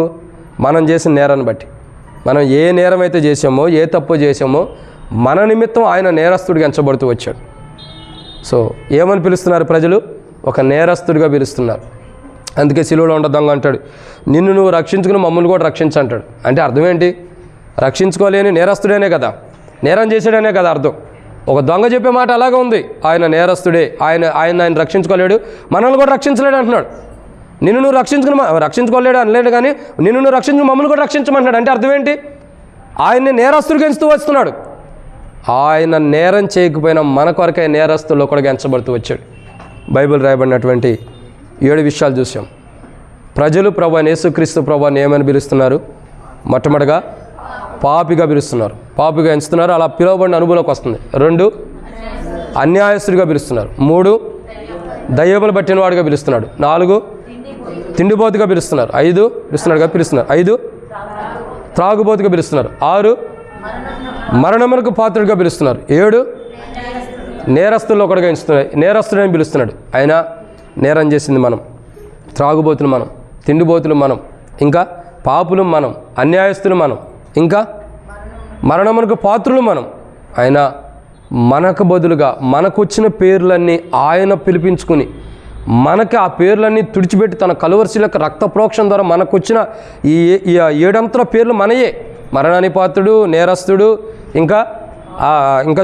Speaker 1: మనం చేసిన నేరాన్ని బట్టి. మనం ఏ నేరం అయితే చేసామో, ఏ తప్పు చేసామో మన నిమిత్తం ఆయన నేరస్తుడిగా ఎంచబడుతూ వచ్చాడు. సో ఏమని పిలుస్తున్నారు ప్రజలు? ఒక నేరస్తుడిగా పిలుస్తున్నారు. అందుకే సిలువలో ఉండ దొంగ అంటాడు, నిన్ను నువ్వు రక్షించుకుని మమ్మల్ని కూడా రక్షించంటాడు. అంటే అర్థం ఏంటి? రక్షించుకోలేని నేరస్తుడేనే కదా, నేరం చేసాడనే కదా అర్థం. ఒక దొంగ చెప్పే మాట అలాగే ఉంది, ఆయన నేరస్తుడే, ఆయన రక్షించుకోలేడు, మనల్ని కూడా రక్షించలేడు అంటున్నాడు. నిన్ను నువ్వు రక్షించుకోలేడు అనలేడు, కానీ నిన్ను నువ్వు రక్షించుకుని మమ్మల్ని కూడా రక్షించమంటున్నాడు. అంటే అర్థం ఏంటి? ఆయన్ని నేరస్తుడిగా ఎంచుతూ వస్తున్నాడు. ఆయన నేరం చేయకపోయినా మన కొరకై నేరస్తుల్లో కూడా ఎంచబడుతూ వచ్చాడు. బైబిల్ రాయబడినటువంటి 7 విషయాలు చూసాం. ప్రజలు ప్రభువైన యేసుక్రీస్తు ప్రభువాన్ని ఏమని పిలుస్తున్నారు? మొట్టమొదటిగా పాపిగా పిలుస్తున్నారు, పాపిగా ఎంచుతున్నారు. అలా పిలువబడిన అనుభవంలోకి వస్తుంది. 2 అన్యాయస్తుడిగా పిలుస్తున్నారు. 3 దయ్యములు పట్టిన వాడిగా పిలుస్తున్నాడు. 4 తిండిబోతుగా పిలుస్తున్నారు. 5 పిలుస్తున్నారు. 5 త్రాగుబోతుగా పిలుస్తున్నారు. 6 మరణములకు పాత్రుడిగా పిలుస్తున్నారు. 7 నేరస్తుల్లో ఒకటిగా ఎంచుతున్నారు, నేరస్తుడని పిలుస్తున్నాడు. అయినా నేరం చేసింది మనం, త్రాగుబోతులు మనం, తిండిబోతులు మనం, ఇంకా పాపులు మనం, అన్యాయస్తులు మనం. ఇంకా మరణమునకు పాత్రులు మనం. ఆయన మనకు బదులుగా మనకు వచ్చిన పేర్లన్నీ ఆయన పిలిపించుకుని మనకి ఆ పేర్లన్నీ తుడిచిపెట్టి తన కలువరిశిలకు రక్త ప్రోక్షణ ద్వారా మనకు వచ్చిన ఈ 7 పేర్లు మనయే. మరణానికి పాత్రుడు, నేరస్తుడు, ఇంకా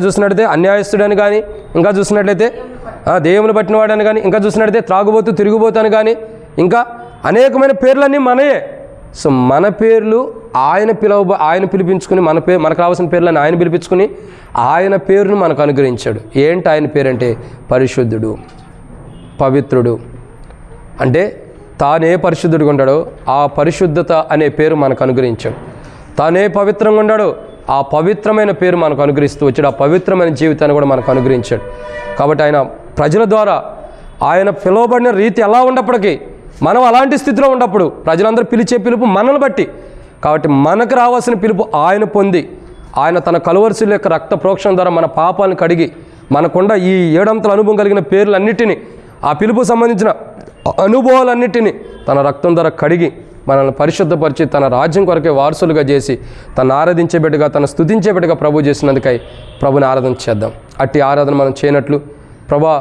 Speaker 1: చూసినట్లయితే అన్యాయస్తుడని కానీ, ఇంకా చూసినట్లయితే దెయ్యములు పట్టినవాడని కానీ, ఇంకా చూసినట్లయితే త్రాగుబోతు, తిరుగుబోతు కానీ, ఇంకా అనేకమైన పేర్లన్నీ మనయే. సో మన పేర్లు ఆయన పిలిపించుకుని మనకు రావాల్సిన పేర్లను ఆయన పిలిపించుకుని ఆయన పేరును మనకు అనుగ్రహించాడు. ఏంటి ఆయన పేరంటే పరిశుద్ధుడు, పవిత్రుడు. అంటే తానే పరిశుద్ధుడిగా ఉన్నాడో ఆ పరిశుద్ధత అనే పేరు మనకు అనుగ్రహించాడు. తానే పవిత్రంగా ఉన్నాడో ఆ పవిత్రమైన పేరు మనకు అనుగ్రహిస్తూ వచ్చాడు. ఆ పవిత్రమైన జీవితాన్ని కూడా మనకు అనుగ్రహించాడు. కాబట్టి ఆయన ప్రజల ద్వారా ఆయన పిలువబడిన రీతి ఎలా ఉన్నప్పటికీ మనం అలాంటి స్థితిలో ఉన్నప్పుడు ప్రజలందరూ పిలిచే పిలుపు మనల్ని బట్టి. కాబట్టి మనకు రావాల్సిన పిలుపు ఆయన పొంది ఆయన తన కలువరిశిల యొక్క రక్త ప్రోక్షణ ద్వారా మన పాపాలను కడిగి మనకుండా ఈ 7 అనుభవం కలిగిన పేర్లన్నిటినీ, ఆ పిలుపు సంబంధించిన అనుభవాలన్నిటినీ తన రక్తం ద్వారా కడిగి మనల్ని పరిశుద్ధపరిచి తన రాజ్యం కొరకే వారసులుగా చేసి తను ఆరాధించే బిడ్డగా, తను స్తుతించే బిడ్డగా ప్రభు చేసినందుకై ప్రభుని ఆరాధన చేద్దాం. అట్టి ఆరాధన మనం చేయనట్లు, ప్రభా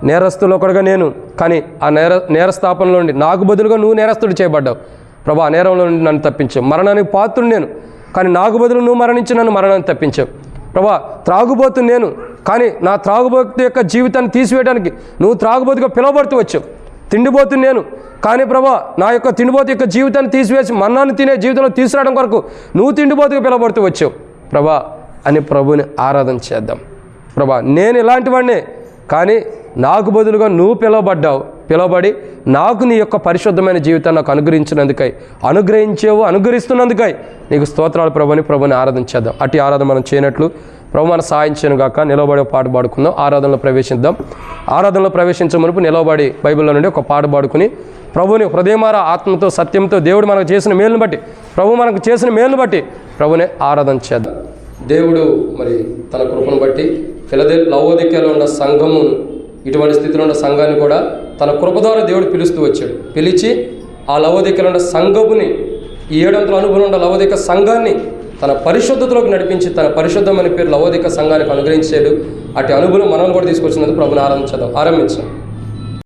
Speaker 1: నేరస్తులు ఒకడుగా నేను, కానీ ఆ నేరస్థాపనలో నుండి నాకు బదులుగా నువ్వు నేరస్తుడు చేయబడ్డావు ప్రభా. ఆ నేరంలో నుండి నన్ను తప్పించావు. మరణానికి పాత్రుడు నేను, కానీ నాకు బదులు నువ్వు మరణించి నన్ను మరణాన్ని తప్పించావు ప్రభా. త్రాగుబోతు నేను, కానీ నా త్రాగుబోతు యొక్క జీవితాన్ని తీసివేయడానికి నువ్వు త్రాగుబోతుగా పిలువబడుతూ వచ్చావు. తిండిపోతు నేను, కానీ ప్రభా నా యొక్క తిండిపోతు యొక్క జీవితాన్ని తీసివేసి మన్నాన్ని తినే జీవితంలో తీసుకురావడం కొరకు నువ్వు తిండిపోతుగా పిలువబడుతూ వచ్చావు ప్రభా అని ప్రభుని ఆరాధన చేద్దాం. ప్రభా నేను ఇలాంటి వాడినే, కానీ నాకు బదులుగా నువ్వు పిలువబడి నాకు నీ యొక్క పరిశుద్ధమైన జీవితాన్ని నాకు అనుగ్రహిస్తున్నందుకై నీకు స్తోత్రాలు ప్రభుని ఆరాధన చేద్దాం. అట్టి ఆరాధన మనం చేయనట్లు ప్రభు మన సహాయం చేయను గాక. నిలబడి ఒక పాట పాడుకుందాం, ఆరాధనలో ప్రవేశిద్దాం. ఆరాధనలో ప్రవేశించే మునుపు నిలబడి బైబిల్లో నుండి ఒక పాట పాడుకుని ప్రభుని హృదయమార ఆత్మతో సత్యంతో దేవుడు మనకు చేసిన మేలును బట్టి, ప్రభు మనకు చేసిన మేలును బట్టి ప్రభుని ఆరాధన చేద్దాం. దేవుడు మరి తన కృపను బట్టి లవోదికలో ఉన్న సంఘమును, ఇటువంటి స్థితిలో ఉన్న సంఘాన్ని కూడా తన కృప ద్వారా దేవుడు పిలుస్తూ వచ్చాడు. పిలిచి ఆ లవోదికలో ఉన్న సంఘముని, ఈ 7 అనుభవం ఉన్న లవోదిక సంఘాన్ని తన పరిశుద్ధతలోకి నడిపించి తన పరిశుద్ధమైన పేరు లవోదిక సంఘానికి అనుగ్రహించాడు. అటు అనుభవం మనల్ని కూడా తీసుకొచ్చినందుకు ప్రభుని ఆరాధించేద్దాం. ఆరంభించాం.